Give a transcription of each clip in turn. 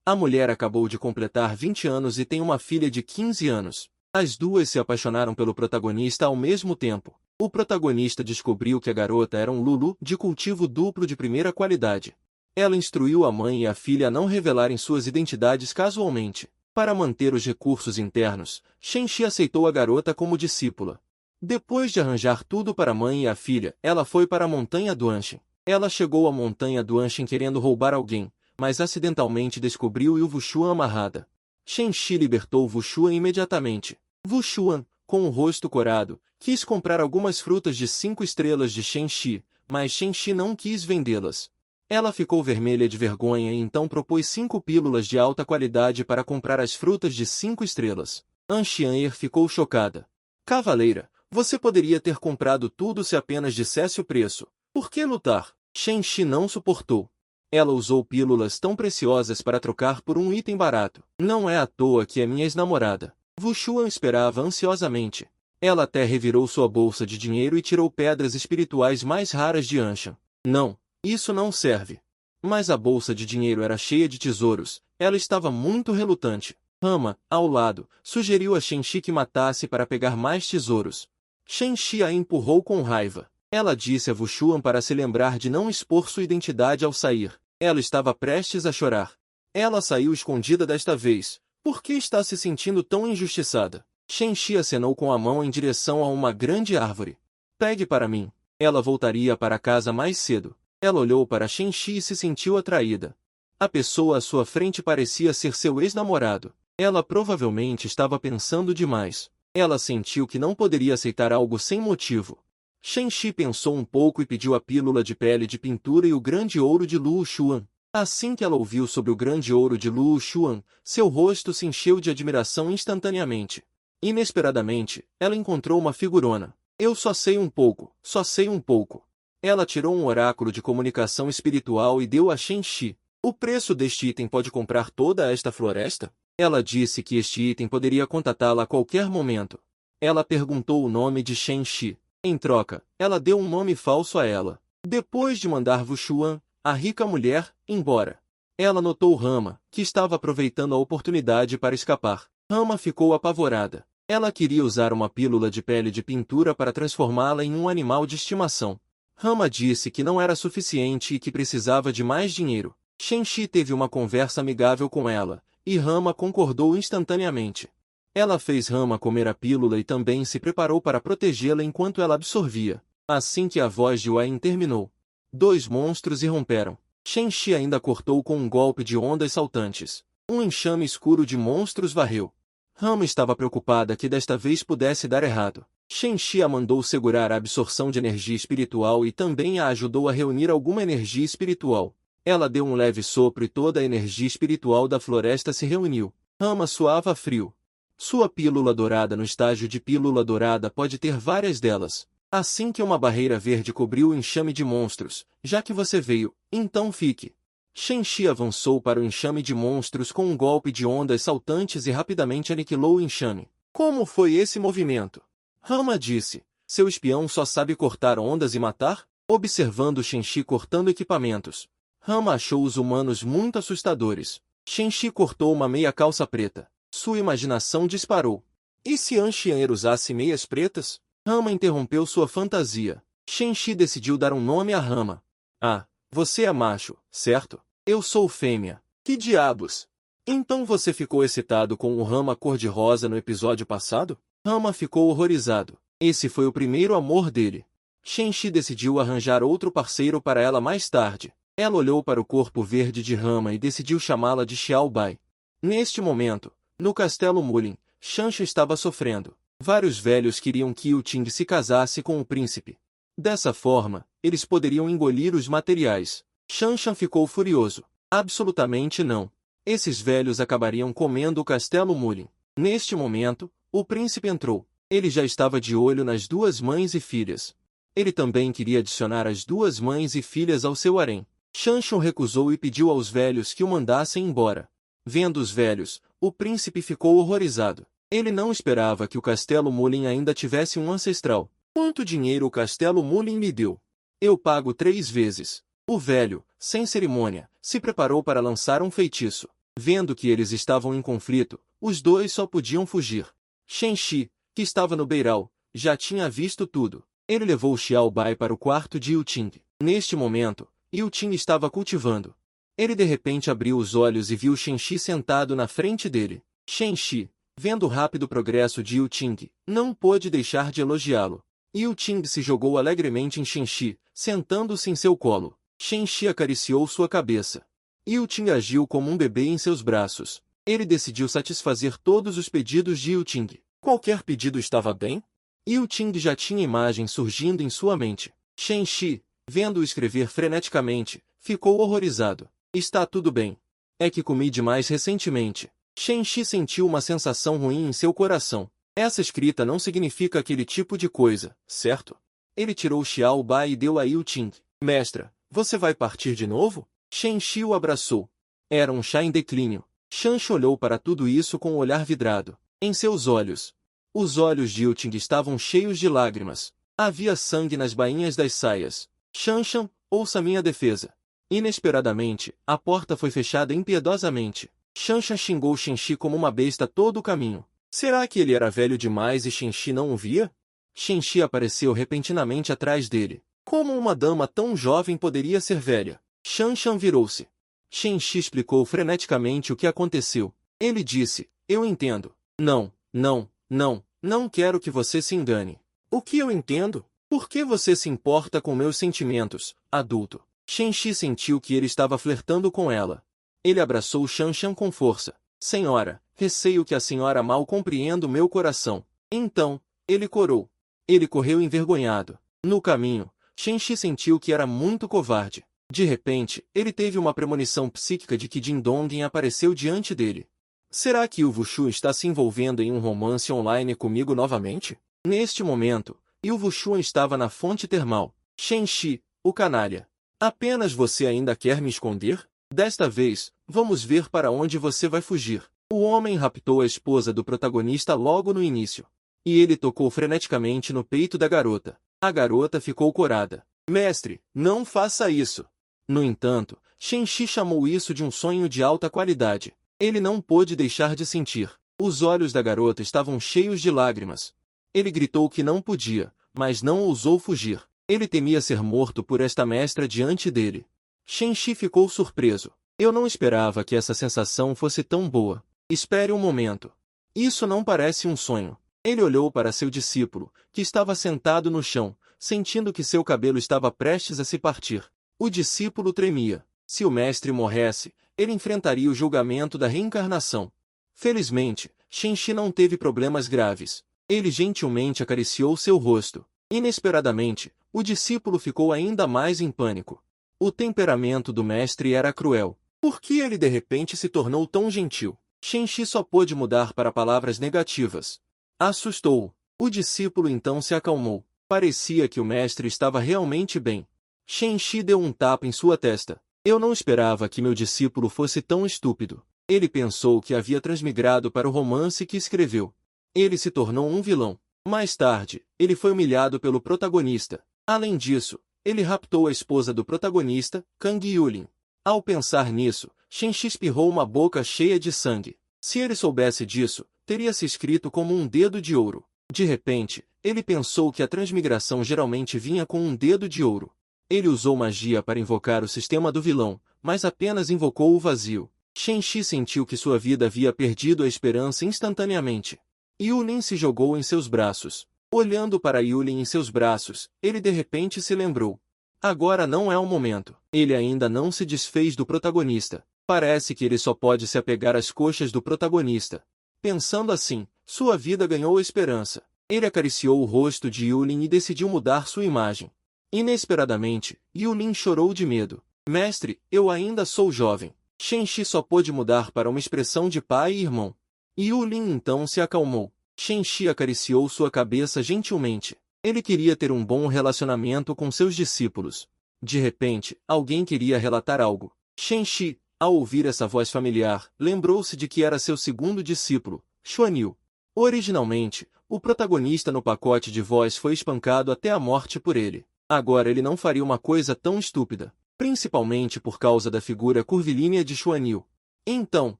A mulher acabou de completar 20 anos e tem uma filha de 15 anos. As duas se apaixonaram pelo protagonista ao mesmo tempo. O protagonista descobriu que a garota era um lulu de cultivo duplo de primeira qualidade. Ela instruiu a mãe e a filha a não revelarem suas identidades casualmente. Para manter os recursos internos, Shenxi aceitou a garota como discípula. Depois de arranjar tudo para a mãe e a filha, ela foi para a Montanha do Anshin. Ela chegou à Montanha do Anshin querendo roubar alguém, mas acidentalmente descobriu o Wushuan amarrada. Shenxi libertou Wushuan imediatamente. Wushuan, com o rosto corado, quis comprar algumas frutas de 5 estrelas de Shenxi, mas Shenxi não quis vendê-las. Ela ficou vermelha de vergonha e então propôs 5 pílulas de alta qualidade para comprar as frutas de 5 estrelas. Anshianer ficou chocada. Cavaleira, você poderia ter comprado tudo se apenas dissesse o preço. Por que lutar? Shenxi não suportou. Ela usou pílulas tão preciosas para trocar por um item barato. Não é à toa que é minha ex-namorada. Wushuan esperava ansiosamente. Ela até revirou sua bolsa de dinheiro e tirou pedras espirituais mais raras de Anshan. Não, isso não serve. Mas a bolsa de dinheiro era cheia de tesouros. Ela estava muito relutante. Rama, ao lado, sugeriu a Shenxi que matasse para pegar mais tesouros. Shenxi a empurrou com raiva. Ela disse a Wushuan para se lembrar de não expor sua identidade ao sair. Ela estava prestes a chorar. Ela saiu escondida desta vez. Por que está se sentindo tão injustiçada? Shenxi acenou com a mão em direção a uma grande árvore. Pegue para mim. Ela voltaria para casa mais cedo. Ela olhou para Shenxi e se sentiu atraída. A pessoa à sua frente parecia ser seu ex-namorado. Ela provavelmente estava pensando demais. Ela sentiu que não poderia aceitar algo sem motivo. Shenxi pensou um pouco e pediu a pílula de pele de pintura e o grande ouro de Luo Xuan. Assim que ela ouviu sobre o grande ouro de Luo Xuan, seu rosto se encheu de admiração instantaneamente. Inesperadamente, ela encontrou uma figurona. Eu só sei um pouco, só sei um pouco. Ela tirou um oráculo de comunicação espiritual e deu a Shenxi. O preço deste item pode comprar toda esta floresta? Ela disse que este item poderia contatá-la a qualquer momento. Ela perguntou o nome de Shenxi. Em troca, ela deu um nome falso a ela. Depois de mandar Wushuan, a rica mulher, embora. Ela notou Rama, que estava aproveitando a oportunidade para escapar. Rama ficou apavorada. Ela queria usar uma pílula de pele de pintura para transformá-la em um animal de estimação. Rama disse que não era suficiente e que precisava de mais dinheiro. Shenxi teve uma conversa amigável com ela, e Rama concordou instantaneamente. Ela fez Rama comer a pílula e também se preparou para protegê-la enquanto ela absorvia. Assim que a voz de Wain terminou, 2 monstros irromperam. Shenxi ainda cortou com um golpe de ondas saltantes. Um enxame escuro de monstros varreu. Rama estava preocupada que desta vez pudesse dar errado. Shenxi a mandou segurar a absorção de energia espiritual e também a ajudou a reunir alguma energia espiritual. Ela deu um leve sopro e toda a energia espiritual da floresta se reuniu. Rama suava frio. Sua pílula dourada no estágio de pílula dourada pode ter várias delas. Assim que uma barreira verde cobriu o enxame de monstros, já que você veio, então fique. Shenxi avançou para o enxame de monstros com um golpe de ondas saltantes e rapidamente aniquilou o enxame. Como foi esse movimento? Rama disse, seu espião só sabe cortar ondas e matar? Observando Shenxi cortando equipamentos. Rama achou os humanos muito assustadores. Shenxi cortou uma meia calça preta. Sua imaginação disparou. E se Anshianer usasse meias pretas? Rama interrompeu sua fantasia. Shenxi decidiu dar um nome a Rama. Ah, você é macho, certo? Eu sou fêmea. Que diabos? Então você ficou excitado com o Rama cor-de-rosa no episódio passado? Rama ficou horrorizado. Esse foi o primeiro amor dele. Shenxi decidiu arranjar outro parceiro para ela mais tarde. Ela olhou para o corpo verde de Rama e decidiu chamá-la de Xiaobai. Neste momento, no castelo Mulin, Shanshan estava sofrendo. Vários velhos queriam que Yu Ting se casasse com o príncipe. Dessa forma, eles poderiam engolir os materiais. Shanshan ficou furioso. Absolutamente não. Esses velhos acabariam comendo o castelo Mulin. Neste momento, o príncipe entrou. Ele já estava de olho nas 2 mães e filhas. Ele também queria adicionar as 2 mães e filhas ao seu harém. Shanshan recusou e pediu aos velhos que o mandassem embora. Vendo os velhos, o príncipe ficou horrorizado. Ele não esperava que o castelo Mulin ainda tivesse um ancestral. Quanto dinheiro o castelo Mulin lhe deu? Eu pago 3 vezes. O velho, sem cerimônia, se preparou para lançar um feitiço. Vendo que eles estavam em conflito, os dois só podiam fugir. Shenxi, que estava no beiral, já tinha visto tudo. Ele levou Xiao Bai para o quarto de Yuting. Neste momento, Yuting estava cultivando. Ele de repente abriu os olhos e viu Shenxi sentado na frente dele. Shenxi, vendo o rápido progresso de Yuting, não pôde deixar de elogiá-lo. Yuting se jogou alegremente em Shenxi, sentando-se em seu colo. Shenxi acariciou sua cabeça. Yuting agiu como um bebê em seus braços. Ele decidiu satisfazer todos os pedidos de Yuting. Qualquer pedido estava bem? Yuting já tinha imagens surgindo em sua mente. Shenxi, vendo-o escrever freneticamente, ficou horrorizado. Está tudo bem. É que comi demais recentemente. Shenxi sentiu uma sensação ruim em seu coração. Essa escrita não significa aquele tipo de coisa, certo? Ele tirou Xiao Bai e deu a Yuting. Mestra, você vai partir de novo? Shenxi o abraçou. Era um chá em declínio. Shanxi olhou para tudo isso com o olhar vidrado. Em seus olhos. Os olhos de Yuting estavam cheios de lágrimas. Havia sangue nas bainhas das saias. Shanshan, ouça minha defesa. Inesperadamente, a porta foi fechada impiedosamente. Shanshan xingou Shenxi como uma besta todo o caminho. Será que ele era velho demais e Shenxi não o via? Shenxi apareceu repentinamente atrás dele. Como uma dama tão jovem poderia ser velha? Shanshan virou-se. Shenxi explicou freneticamente o que aconteceu. Ele disse, eu entendo. Não quero que você se engane. O que eu entendo? Por que você se importa com meus sentimentos, adulto? Shenxi sentiu que ele estava flertando com ela. Ele abraçou Shanshan com força. Senhora, receio que a senhora mal compreenda o meu coração. Então, ele corou. Ele correu envergonhado. No caminho, Shenxi sentiu que era muito covarde. De repente, ele teve uma premonição psíquica de que Jin Donggen apareceu diante dele. Será que Yu Wuxu está se envolvendo em um romance online comigo novamente? Neste momento, Yu Wuxu estava na fonte termal. Shenxi, o canalha. Apenas você ainda quer me esconder? Desta vez, vamos ver para onde você vai fugir. O homem raptou a esposa do protagonista logo no início. E ele tocou freneticamente no peito da garota. A garota ficou corada. Mestre, não faça isso. No entanto, Shenxi chamou isso de um sonho de alta qualidade. Ele não pôde deixar de sentir. Os olhos da garota estavam cheios de lágrimas. Ele gritou que não podia, mas não ousou fugir. Ele temia ser morto por esta mestra diante dele. Shenxi ficou surpreso. Eu não esperava que essa sensação fosse tão boa. Espere um momento. Isso não parece um sonho. Ele olhou para seu discípulo, que estava sentado no chão, sentindo que seu cabelo estava prestes a se partir. O discípulo tremia. Se o mestre morresse, ele enfrentaria o julgamento da reencarnação. Felizmente, Shenxi não teve problemas graves. Ele gentilmente acariciou seu rosto. Inesperadamente, o discípulo ficou ainda mais em pânico. O temperamento do mestre era cruel. Por que ele de repente se tornou tão gentil? Shenxi só pôde mudar para palavras negativas. Assustou-o. O discípulo então se acalmou. Parecia que o mestre estava realmente bem. Shenxi deu um tapa em sua testa. Eu não esperava que meu discípulo fosse tão estúpido. Ele pensou que havia transmigrado para o romance que escreveu. Ele se tornou um vilão. Mais tarde, ele foi humilhado pelo protagonista. Além disso, ele raptou a esposa do protagonista, Kang Yulin. Ao pensar nisso, Shenxi espirrou uma boca cheia de sangue. Se ele soubesse disso, teria se escrito como um dedo de ouro. De repente, ele pensou que a transmigração geralmente vinha com um dedo de ouro. Ele usou magia para invocar o sistema do vilão, mas apenas invocou o vazio. Shenxi sentiu que sua vida havia perdido a esperança instantaneamente. Yulin se jogou em seus braços. Olhando para Yulin em seus braços, ele de repente se lembrou. Agora não é o momento. Ele ainda não se desfez do protagonista. Parece que ele só pode se apegar às coxas do protagonista. Pensando assim, sua vida ganhou esperança. Ele acariciou o rosto de Yulin e decidiu mudar sua imagem. Inesperadamente, Yulin chorou de medo. Mestre, eu ainda sou jovem. Shenxi só pôde mudar para uma expressão de pai e irmão. Yulin então se acalmou. Shenxi acariciou sua cabeça gentilmente. Ele queria ter um bom relacionamento com seus discípulos. De repente, alguém queria relatar algo. Shenxi, ao ouvir essa voz familiar, lembrou-se de que era seu segundo discípulo, Xuanyu. Originalmente, o protagonista no pacote de voz foi espancado até a morte por ele. Agora ele não faria uma coisa tão estúpida, principalmente por causa da figura curvilínea de Xuanyu. Então,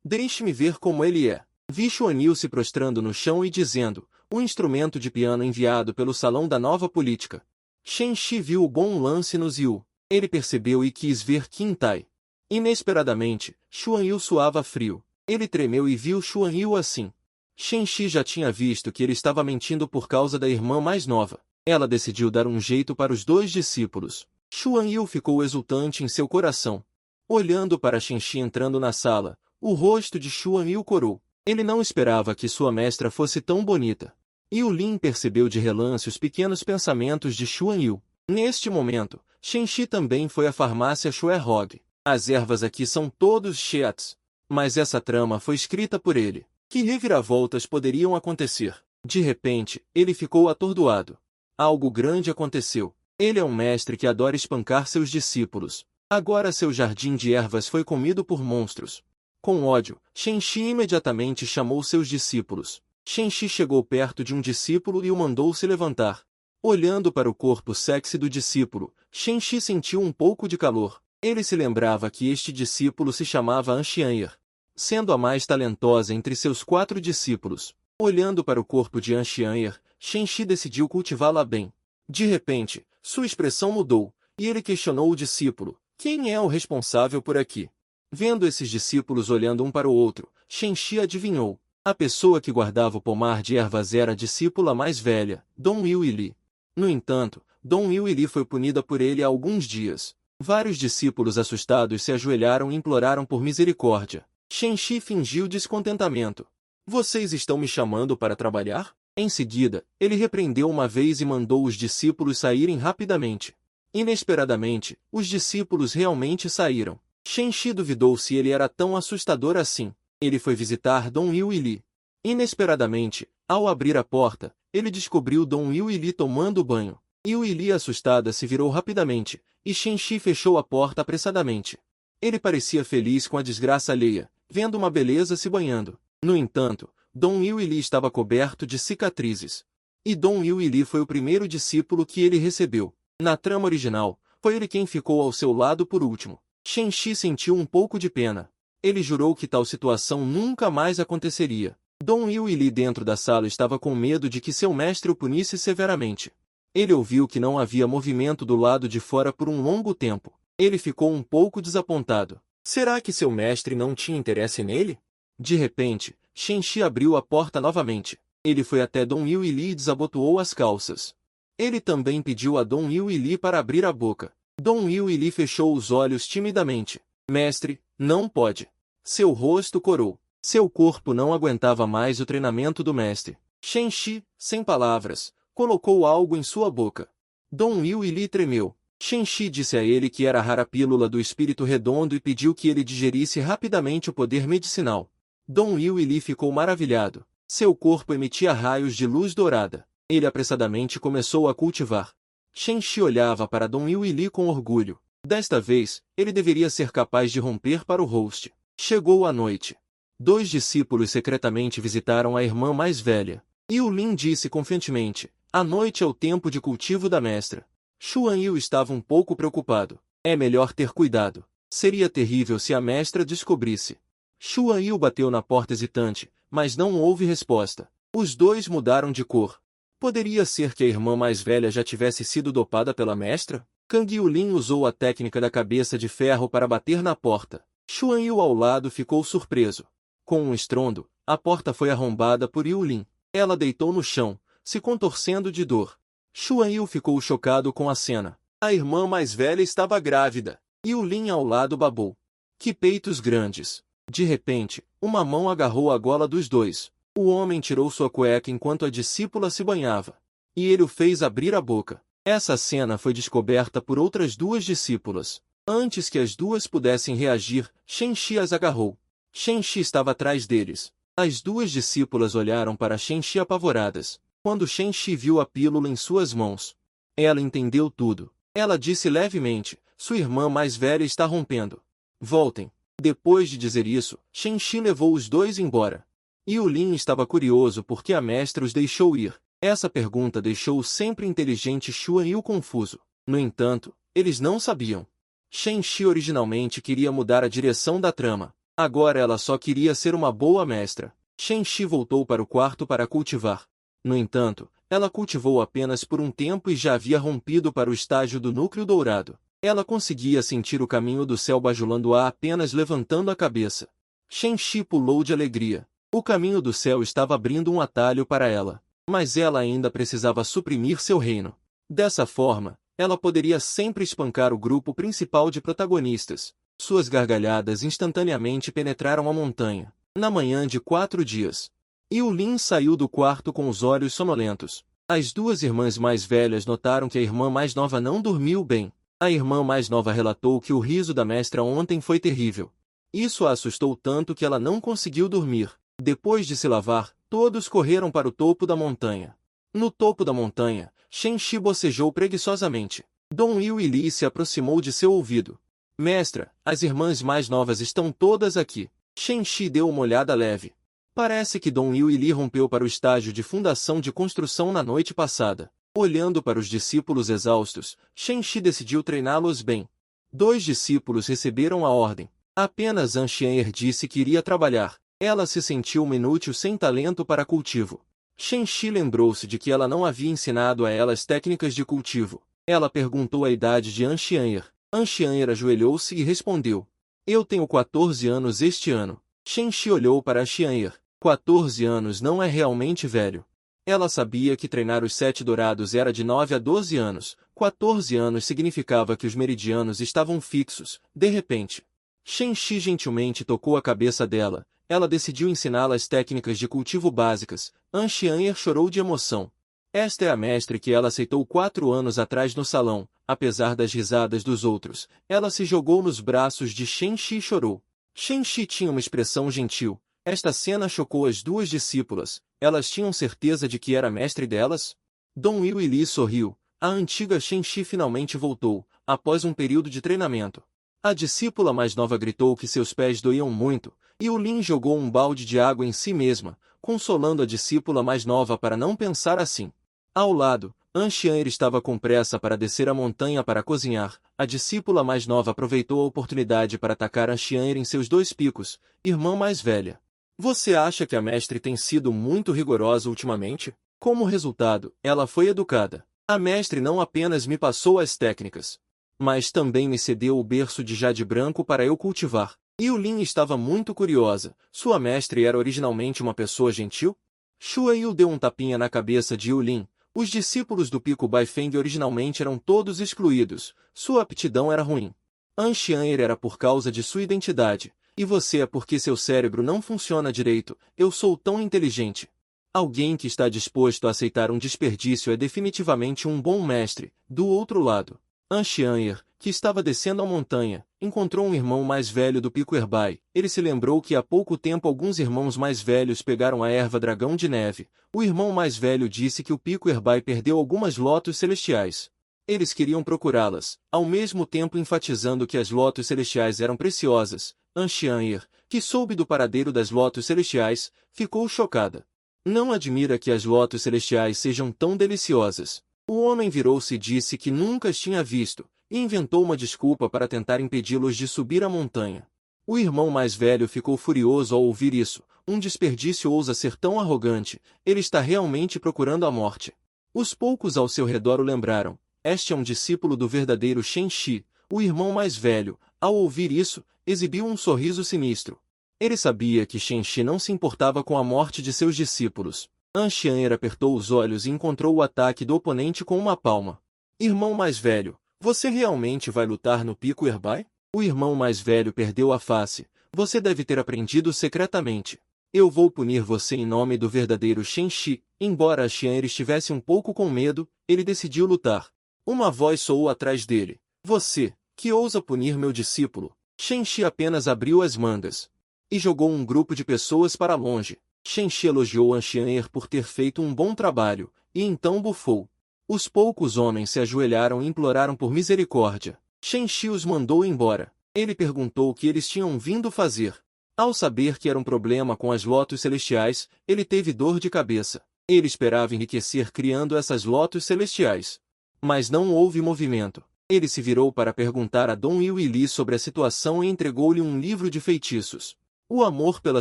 Deixe-me ver como ele é. Vi Xuan Yu se prostrando no chão e dizendo, um instrumento de piano enviado pelo salão da nova política. Shen Shi viu o bom lance no Ziu. Ele percebeu e quis ver Qin Tai. Inesperadamente, Xuan Yu suava frio. Ele tremeu e viu Xuan Yu assim. Shen Shi já tinha visto que ele estava mentindo por causa da irmã mais nova. Ela decidiu dar um jeito para os dois discípulos. Xuan Yu ficou exultante em seu coração. Olhando para Shen Shi entrando na sala, o rosto de Xuan Yu corou. Ele não esperava que sua mestra fosse tão bonita. Yu Lin percebeu de relance os pequenos pensamentos de Xuan Yu. Neste momento, Shen Shi também foi à farmácia Xuerhog. As ervas aqui são todos Xiats. Mas essa trama foi escrita por ele. Que reviravoltas poderiam acontecer? De repente, ele ficou atordoado. Algo grande aconteceu. Ele é um mestre que adora espancar seus discípulos. Agora seu jardim de ervas foi comido por monstros. Com ódio, Shen Shi imediatamente chamou seus discípulos. Shen Shi chegou perto de um discípulo e o mandou se levantar. Olhando para o corpo sexy do discípulo, Shen Shi sentiu um pouco de calor. Ele se lembrava que este discípulo se chamava Anxianyer, sendo a mais talentosa entre seus 4 discípulos. Olhando para o corpo de Anxianyer, Shen Shi decidiu cultivá-la bem. De repente, sua expressão mudou, e ele questionou o discípulo, quem é o responsável por aqui? Vendo esses discípulos olhando um para o outro, Shen Shi adivinhou. A pessoa que guardava o pomar de ervas era a discípula mais velha, Dong Yuili. No entanto, Dong Yuili foi punida por ele há alguns dias. Vários discípulos assustados se ajoelharam e imploraram por misericórdia. Shen Shi fingiu descontentamento. Vocês estão me chamando para trabalhar? Em seguida, ele repreendeu uma vez e mandou os discípulos saírem rapidamente. Inesperadamente, os discípulos realmente saíram. Shen Shi duvidou se ele era tão assustador assim. Ele foi visitar Dong Yuili. Inesperadamente, ao abrir a porta, ele descobriu Dong Yuili tomando banho. Yuili, assustada, se virou rapidamente, e Shen Shi fechou a porta apressadamente. Ele parecia feliz com a desgraça alheia, vendo uma beleza se banhando. No entanto, Dong Yuili estava coberto de cicatrizes. E Dong Yuili foi o primeiro discípulo que ele recebeu. Na trama original, foi ele quem ficou ao seu lado por último. Shen Shi sentiu um pouco de pena. Ele jurou que tal situação nunca mais aconteceria. Dong Yuili dentro da sala estava com medo de que seu mestre o punisse severamente. Ele ouviu que não havia movimento do lado de fora por um longo tempo. Ele ficou um pouco desapontado. Será que seu mestre não tinha interesse nele? De repente, Shen Shi abriu a porta novamente. Ele foi até Dong Yuili e desabotoou as calças. Ele também pediu a Dong Yuili para abrir a boca. Dong Yuili fechou os olhos timidamente. Mestre, não pode. Seu rosto corou. Seu corpo não aguentava mais o treinamento do mestre. Shen Shi, sem palavras, colocou algo em sua boca. Dong Yuili tremeu. Shen Shi disse a ele que era a rara pílula do espírito redondo e pediu que ele digerisse rapidamente o poder medicinal. Dong Yuili ficou maravilhado. Seu corpo emitia raios de luz dourada. Ele apressadamente começou a cultivar. Shen Shi olhava para Dong Yuili com orgulho. Desta vez, ele deveria ser capaz de romper para o host. Chegou a noite. 2 discípulos secretamente visitaram a irmã mais velha. Yu Lin disse confiantemente, a noite é o tempo de cultivo da mestra. Xuan Yu estava um pouco preocupado. É melhor ter cuidado. Seria terrível se a mestra descobrisse. Xuan Yu bateu na porta hesitante, mas não houve resposta. Os dois mudaram de cor. Poderia ser que a irmã mais velha já tivesse sido dopada pela mestra? Kang Yulin usou a técnica da cabeça de ferro para bater na porta. Xuan Yu ao lado ficou surpreso. Com um estrondo, a porta foi arrombada por Yulin. Ela deitou no chão, se contorcendo de dor. Xuan Yu ficou chocado com a cena. A irmã mais velha estava grávida. Yulin ao lado babou. Que peitos grandes! De repente, uma mão agarrou a gola dos dois. O homem tirou sua cueca enquanto a discípula se banhava. E ele o fez abrir a boca. Essa cena foi descoberta por outras 2 discípulas. Antes que as 2 pudessem reagir, Shen Shi as agarrou. Shen Shi estava atrás deles. As 2 discípulas olharam para Shen Shi apavoradas. Quando Shen Shi viu a pílula em suas mãos, ela entendeu tudo. Ela disse levemente, sua irmã mais velha está rompendo. Voltem. Depois de dizer isso, Shen Shi levou os 2 embora. Yulin estava curioso porque a mestra os deixou ir. Essa pergunta deixou o sempre inteligente Xuan Yu confuso. No entanto, eles não sabiam. Shen Shi originalmente queria mudar a direção da trama. Agora ela só queria ser uma boa mestra. Shen-Shi voltou para o quarto para cultivar. No entanto, ela cultivou apenas por um tempo e já havia rompido para o estágio do núcleo dourado. Ela conseguia sentir o caminho do céu bajulando-a apenas levantando a cabeça. Shen-Shi pulou de alegria. O caminho do céu estava abrindo um atalho para ela. Mas ela ainda precisava suprimir seu reino. Dessa forma, ela poderia sempre espancar o grupo principal de protagonistas. Suas gargalhadas instantaneamente penetraram a montanha. Na manhã de 4 dias, Yulin saiu do quarto com os olhos sonolentos. As duas irmãs mais velhas notaram que a irmã mais nova não dormiu bem. A irmã mais nova relatou que o riso da mestra ontem foi terrível. Isso a assustou tanto que ela não conseguiu dormir. Depois de se lavar, todos correram para o topo da montanha. No topo da montanha, Shen-Shi bocejou preguiçosamente. Dong Yuili se aproximou de seu ouvido. Mestra, as irmãs mais novas estão todas aqui. Shen-Shi deu uma olhada leve. Parece que Dong Yuili rompeu para o estágio de fundação de construção na noite passada. Olhando para os discípulos exaustos, Shen-Shi decidiu treiná-los bem. 2 discípulos receberam a ordem. Apenas An Xian'er disse que iria trabalhar. Ela se sentiu uma inútil sem talento para cultivo. Shen-Shi lembrou-se de que ela não havia ensinado a elas técnicas de cultivo. Ela perguntou a idade de An Xian'er. An Xian'er ajoelhou-se e respondeu. Eu tenho 14 anos este ano. Shen-Shi olhou para An Xian'er. 14 anos não é realmente velho. Ela sabia que treinar os 7 dourados era de 9 a 12 anos. 14 anos significava que os meridianos estavam fixos. De repente, Shen-Shi gentilmente tocou a cabeça dela. Ela decidiu ensiná-la as técnicas de cultivo básicas. An Xian'er chorou de emoção. Esta é a mestre que ela aceitou 4 anos atrás no salão. Apesar das risadas dos outros, ela se jogou nos braços de Shen-Shi e chorou. Shen-Shi tinha uma expressão gentil. Esta cena chocou as duas discípulas. Elas tinham certeza de que era mestre delas? Dong Yuili sorriu. A antiga Shen-Shi finalmente voltou, após um período de treinamento. A discípula mais nova gritou que seus pés doíam muito, e Yulin jogou um balde de água em si mesma, consolando a discípula mais nova para não pensar assim. Ao lado, An Xian'er estava com pressa para descer a montanha para cozinhar. A discípula mais nova aproveitou a oportunidade para atacar An Xian'er em seus 2 picos. Irmã mais velha. Você acha que a mestre tem sido muito rigorosa ultimamente? Como resultado, ela foi educada. A mestre não apenas me passou as técnicas, mas também me cedeu o berço de jade branco para eu cultivar. Yulin estava muito curiosa. Sua mestre era originalmente uma pessoa gentil? Shuai deu um tapinha na cabeça de Yulin. Os discípulos do Pico Baifeng originalmente eram todos excluídos. Sua aptidão era ruim. An Xian'er era por causa de sua identidade. E você é porque seu cérebro não funciona direito. Eu sou tão inteligente. Alguém que está disposto a aceitar um desperdício é definitivamente um bom mestre. Do outro lado, An Xian'er, que estava descendo a montanha, encontrou um irmão mais velho do Pico Erbai. Ele se lembrou que há pouco tempo alguns irmãos mais velhos pegaram a erva dragão de neve. O irmão mais velho disse que o Pico Erbai perdeu algumas lotos celestiais. Eles queriam procurá-las, ao mesmo tempo enfatizando que as lotos celestiais eram preciosas. An Xian'er, que soube do paradeiro das lotos celestiais, ficou chocada. Não admira que as lotos celestiais sejam tão deliciosas. O homem virou-se e disse que nunca as tinha visto, e inventou uma desculpa para tentar impedi-los de subir a montanha. O irmão mais velho ficou furioso ao ouvir isso. Um desperdício ousa ser tão arrogante. Ele está realmente procurando a morte. Os poucos ao seu redor o lembraram. Este é um discípulo do verdadeiro Shen-Shi. O irmão mais velho, ao ouvir isso, exibiu um sorriso sinistro. Ele sabia que Shen-Shi não se importava com a morte de seus discípulos. An Xian'er apertou os olhos e encontrou o ataque do oponente com uma palma. Irmão mais velho, você realmente vai lutar no Pico Erbai? O irmão mais velho perdeu a face. Você deve ter aprendido secretamente. Eu vou punir você em nome do verdadeiro Shen-Shi. Embora Xian'er estivesse um pouco com medo, ele decidiu lutar. Uma voz soou atrás dele. Você, que ousa punir meu discípulo? Shen-Shi apenas abriu as mangas e jogou um grupo de pessoas para longe. Shen-Shi elogiou An Xian'er por ter feito um bom trabalho, e então bufou. Os poucos homens se ajoelharam e imploraram por misericórdia. Shen-Shi os mandou embora. Ele perguntou o que eles tinham vindo fazer. Ao saber que era um problema com as lotos celestiais, ele teve dor de cabeça. Ele esperava enriquecer criando essas lotos celestiais. Mas não houve movimento. Ele se virou para perguntar a Dong Yuili sobre a situação e entregou-lhe um livro de feitiços. O amor pela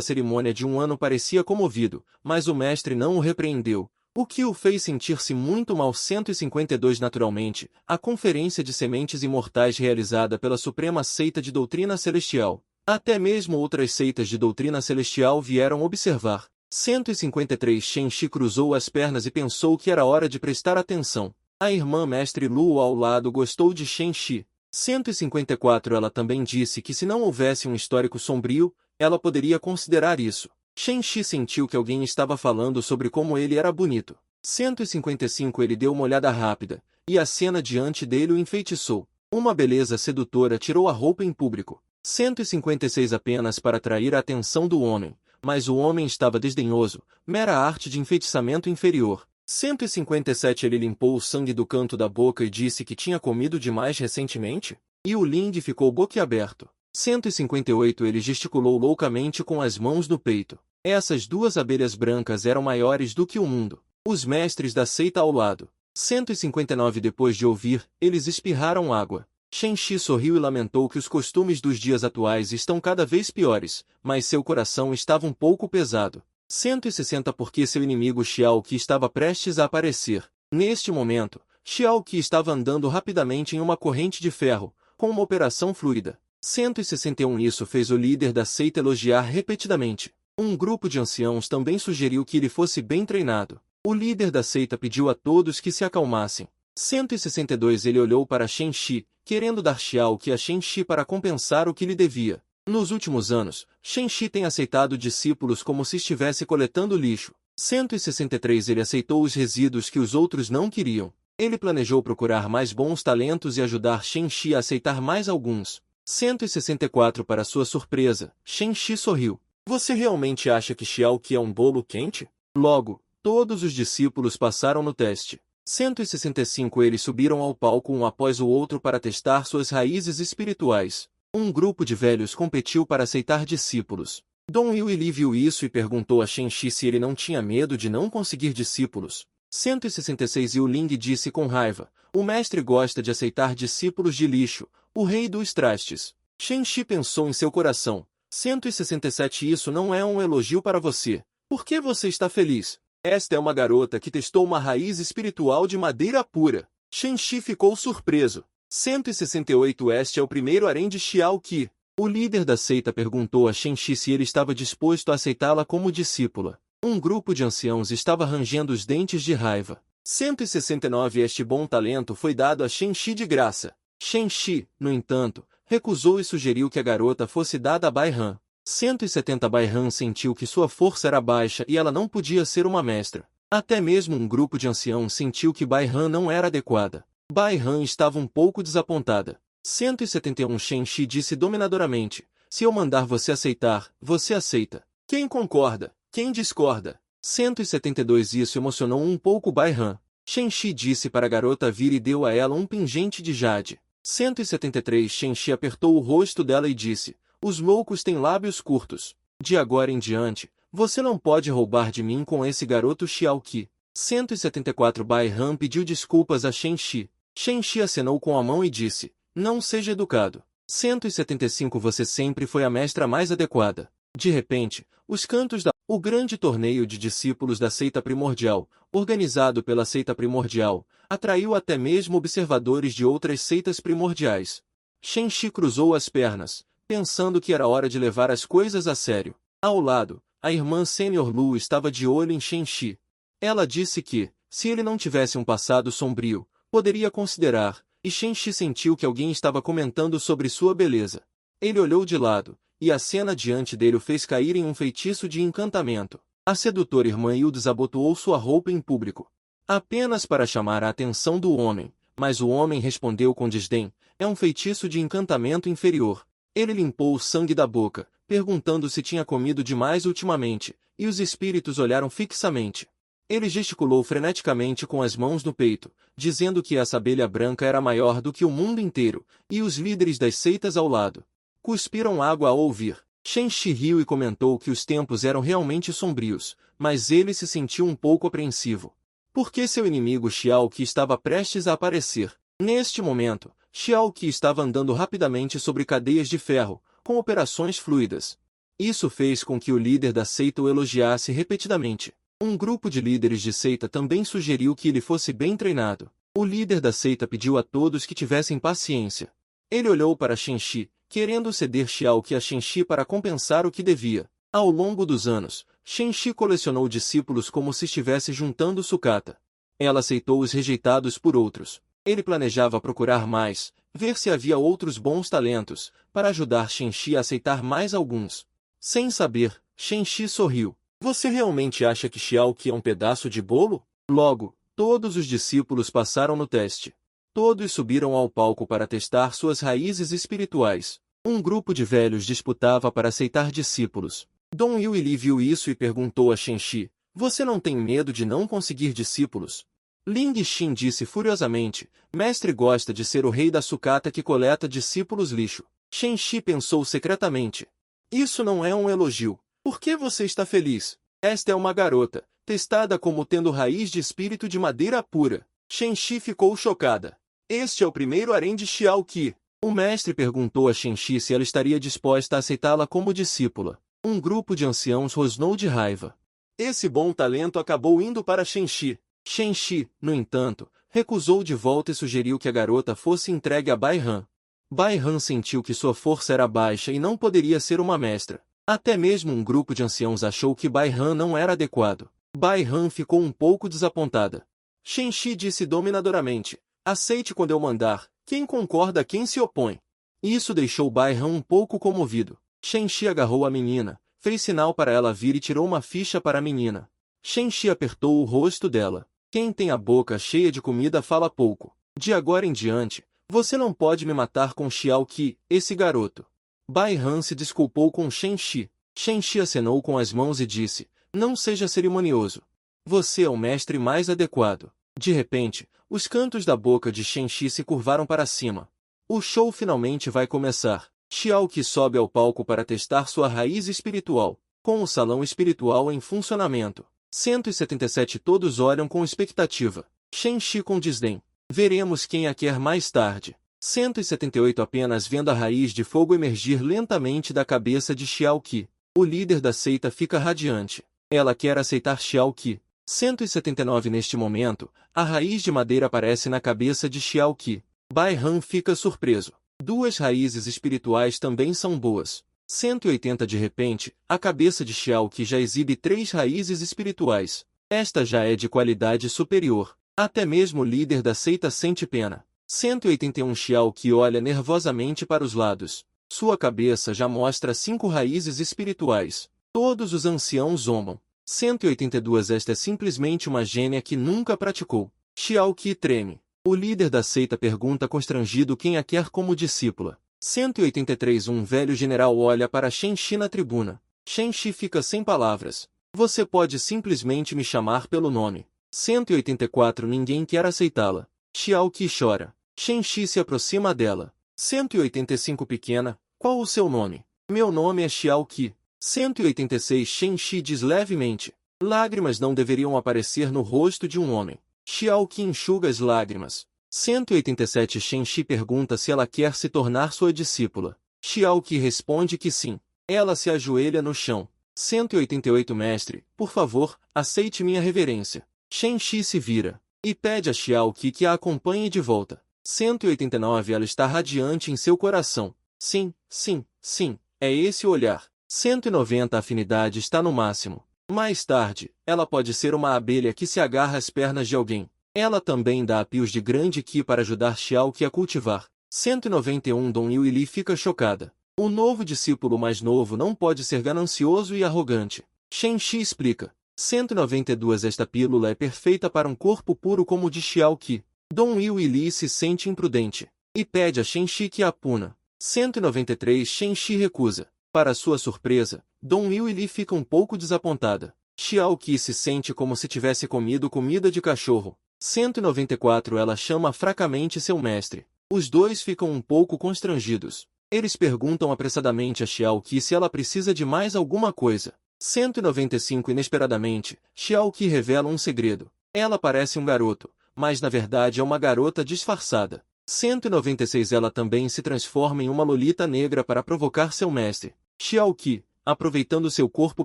cerimônia de um ano parecia comovido, mas o mestre não o repreendeu, o que o fez sentir-se muito mal. 152 Naturalmente, a Conferência de Sementes Imortais realizada pela Suprema Seita de Doutrina Celestial. Até mesmo outras seitas de doutrina celestial vieram observar. 153 Shenxi cruzou as pernas e pensou que era hora de prestar atenção. A irmã mestre Lu ao lado gostou de Shenxi. 154 Ela também disse que se não houvesse um histórico sombrio, ela poderia considerar isso. Shenxi sentiu que alguém estava falando sobre como ele era bonito. 155 Ele deu uma olhada rápida, e a cena diante dele o enfeitiçou. Uma beleza sedutora tirou a roupa em público. 156 Apenas para atrair a atenção do homem, mas o homem estava desdenhoso, mera arte de enfeitiçamento inferior. 157 Ele limpou o sangue do canto da boca e disse que tinha comido demais recentemente, e o Ling ficou boquiaberto. 158 Ele gesticulou loucamente com as mãos no peito. Essas duas abelhas brancas eram maiores do que o mundo. Os mestres da seita ao lado. 159 Depois de ouvir, eles espirraram água. Shenxi sorriu e lamentou que os costumes dos dias atuais estão cada vez piores, mas seu coração estava um pouco pesado. 160 Porque seu inimigo Xiao Qi estava prestes a aparecer. Neste momento, Xiao Qi estava andando rapidamente em uma corrente de ferro, com uma operação fluida. 161 Isso fez o líder da seita elogiar repetidamente. Um grupo de anciãos também sugeriu que ele fosse bem treinado. O líder da seita pediu a todos que se acalmassem. 162 Ele olhou para Shenxi, querendo dar Xiao Qi a Shenxi para compensar o que lhe devia. Nos últimos anos, Shenxi tem aceitado discípulos como se estivesse coletando lixo. 163 Ele aceitou os resíduos que os outros não queriam. Ele planejou procurar mais bons talentos e ajudar Shenxi a aceitar mais alguns. 164 Para sua surpresa, Shenxi sorriu. Você realmente acha que Xiao Qi é um bolo quente? Logo, todos os discípulos passaram no teste. 165 Eles subiram ao palco um após o outro para testar suas raízes espirituais. Um grupo de velhos competiu para aceitar discípulos. Dong Yuili viu isso e perguntou a Shenxi se ele não tinha medo de não conseguir discípulos. 166 Yu Ling disse com raiva, o mestre gosta de aceitar discípulos de lixo, o rei dos trastes. Shenxi pensou em seu coração. 167 Isso não é um elogio para você. Por que você está feliz? Esta é uma garota que testou uma raiz espiritual de madeira pura. Shenxi ficou surpreso. 168 Este é o primeiro harém de Xiao Qi. O líder da seita perguntou a Shenxi se ele estava disposto a aceitá-la como discípula. Um grupo de anciãos estava rangendo os dentes de raiva. 169 Este bom talento foi dado a Shenxi de graça. Shenxi, no entanto, recusou e sugeriu que a garota fosse dada a Bai Han. 170 Bai Han sentiu que sua força era baixa e ela não podia ser uma mestra. Até mesmo um grupo de anciãos sentiu que Bai Han não era adequada. Bai Han estava um pouco desapontada. 171 Shenxi disse dominadoramente, se eu mandar você aceitar, você aceita. Quem concorda? Quem discorda? 172 Isso emocionou um pouco Bai Han. Shenxi disse para a garota vir e deu a ela um pingente de jade. 173 Shenxi apertou o rosto dela e disse, os loucos têm lábios curtos. De agora em diante, você não pode roubar de mim com esse garoto Xiao Qi. 174 Bai Han pediu desculpas a Shenxi. Shenxi acenou com a mão e disse, não seja educado. 175 Você sempre foi a mestra mais adequada. De repente, os cantos o grande torneio de discípulos da seita primordial, organizado pela seita primordial, atraiu até mesmo observadores de outras seitas primordiais. Shenxi cruzou as pernas, pensando que era hora de levar as coisas a sério. Ao lado, a irmã sênior Lu estava de olho em Shenxi. Ela disse que, se ele não tivesse um passado sombrio, poderia considerar, e Shenxi sentiu que alguém estava comentando sobre sua beleza. Ele olhou de lado, e a cena diante dele o fez cair em um feitiço de encantamento. A sedutora irmã Yu desabotoou sua roupa em público, apenas para chamar a atenção do homem, mas o homem respondeu com desdém, é um feitiço de encantamento inferior. Ele limpou o sangue da boca, perguntando se tinha comido demais ultimamente, e os espíritos olharam fixamente. Ele gesticulou freneticamente com as mãos no peito, dizendo que essa abelha branca era maior do que o mundo inteiro, e os líderes das seitas ao lado cuspiram água ao ouvir. Shenxi riu e comentou que os tempos eram realmente sombrios, mas ele se sentiu um pouco apreensivo. Porque seu inimigo Xiao Qi estava prestes a aparecer. Neste momento, Xiao Qi estava andando rapidamente sobre cadeias de ferro, com operações fluidas. Isso fez com que o líder da seita o elogiasse repetidamente. Um grupo de líderes de seita também sugeriu que ele fosse bem treinado. O líder da seita pediu a todos que tivessem paciência. Ele olhou para Shenxi, querendo ceder Xiaoqi a Shenxi para compensar o que devia. Ao longo dos anos, Shenxi colecionou discípulos como se estivesse juntando sucata. Ela aceitou os rejeitados por outros. Ele planejava procurar mais, ver se havia outros bons talentos, para ajudar Shenxi a aceitar mais alguns. Sem saber, Shenxi sorriu. Você realmente acha que Xiaoqi é um pedaço de bolo? Logo, todos os discípulos passaram no teste. Todos subiram ao palco para testar suas raízes espirituais. Um grupo de velhos disputava para aceitar discípulos. Dong Yuili viu isso e perguntou a Shenxi, você não tem medo de não conseguir discípulos? Ling Xin disse furiosamente, mestre gosta de ser o rei da sucata que coleta discípulos lixo. Shenxi pensou secretamente. Isso não é um elogio. Por que você está feliz? Esta é uma garota, testada como tendo raiz de espírito de madeira pura. Shenxi ficou chocada. Este é o primeiro harém de Xiaoqi. O mestre perguntou a Shenxi se ela estaria disposta a aceitá-la como discípula. Um grupo de anciãos rosnou de raiva. Esse bom talento acabou indo para Shenxi. Shenxi, no entanto, recusou de volta e sugeriu que a garota fosse entregue a Bai Han. Bai Han sentiu que sua força era baixa e não poderia ser uma mestra. Até mesmo um grupo de anciãos achou que Bai Han não era adequado. Bai Han ficou um pouco desapontada. Shenxi disse dominadoramente, aceite quando eu mandar, quem concorda a quem se opõe. Isso deixou Bai Han um pouco comovido. Shenxi agarrou a menina, fez sinal para ela vir e tirou uma ficha para a menina. Shenxi apertou o rosto dela. Quem tem a boca cheia de comida fala pouco. De agora em diante, você não pode me matar com Xiaoqi, esse garoto. Bai Han se desculpou com Shenxi. Shenxi acenou com as mãos e disse, não seja cerimonioso. Você é o mestre mais adequado. De repente, os cantos da boca de Shenxi se curvaram para cima. O show finalmente vai começar. Xiaoqi sobe ao palco para testar sua raiz espiritual, com o salão espiritual em funcionamento. 177 todos olham com expectativa. Shenxi com desdém. Veremos quem a quer mais tarde. 178 apenas vendo a raiz de fogo emergir lentamente da cabeça de Xiaoqi. O líder da seita fica radiante. Ela quer aceitar Xiaoqi. 179 neste momento, a raiz de madeira aparece na cabeça de Xiaoqi. Bai Han fica surpreso. Duas raízes espirituais também são boas. 180 de repente, a cabeça de Xiaoqi já exibe 3 raízes espirituais. Esta já é de qualidade superior. Até mesmo o líder da seita sente pena. 181 Xiaoqi olha nervosamente para os lados. Sua cabeça já mostra 5 raízes espirituais. Todos os anciãos zombam. 182 Esta é simplesmente uma gênia que nunca praticou. Xiaoqi treme. O líder da seita pergunta constrangido quem a quer como discípula. 183 Um velho general olha para Shenxi na tribuna. Shenxi fica sem palavras. Você pode simplesmente me chamar pelo nome. 184 Ninguém quer aceitá-la. Xiaoqi chora. Shenxi se aproxima dela. 185 Pequena, qual o seu nome? Meu nome é Xiaoqi. 186 Shenxi diz levemente. Lágrimas não deveriam aparecer no rosto de um homem. Xiaoqi enxuga as lágrimas. 187 Shenxi pergunta se ela quer se tornar sua discípula. Xiaoqi responde que sim. Ela se ajoelha no chão. 188 Mestre, por favor, aceite minha reverência. Shenxi se vira e pede a Xiaoqi que a acompanhe de volta. 189 Ela está radiante em seu coração. Sim, sim, sim, é esse o olhar. 190 A afinidade está no máximo. Mais tarde, ela pode ser uma abelha que se agarra às pernas de alguém. Ela também dá apios de grande Qi para ajudar Xiaoqi a cultivar. 191 Dong Yuili fica chocada. O novo discípulo mais novo não pode ser ganancioso e arrogante. Shenxi explica. 192 Esta pílula é perfeita para um corpo puro como o de Xiaoqi. Dong Yuili se sente imprudente e pede a Shenxi que a puna. 193 Shenxi recusa. Para sua surpresa, Dong Yuili fica um pouco desapontada. Xiaoqi se sente como se tivesse comido comida de cachorro. 194 Ela chama fracamente seu mestre. Os dois ficam um pouco constrangidos. Eles perguntam apressadamente a Xiaoqi se ela precisa de mais alguma coisa. 195 Inesperadamente, Xiaoqi revela um segredo. Ela parece um garoto, mas na verdade é uma garota disfarçada. 196 Ela também se transforma em uma lolita negra para provocar seu mestre. Xiaoqi, aproveitando seu corpo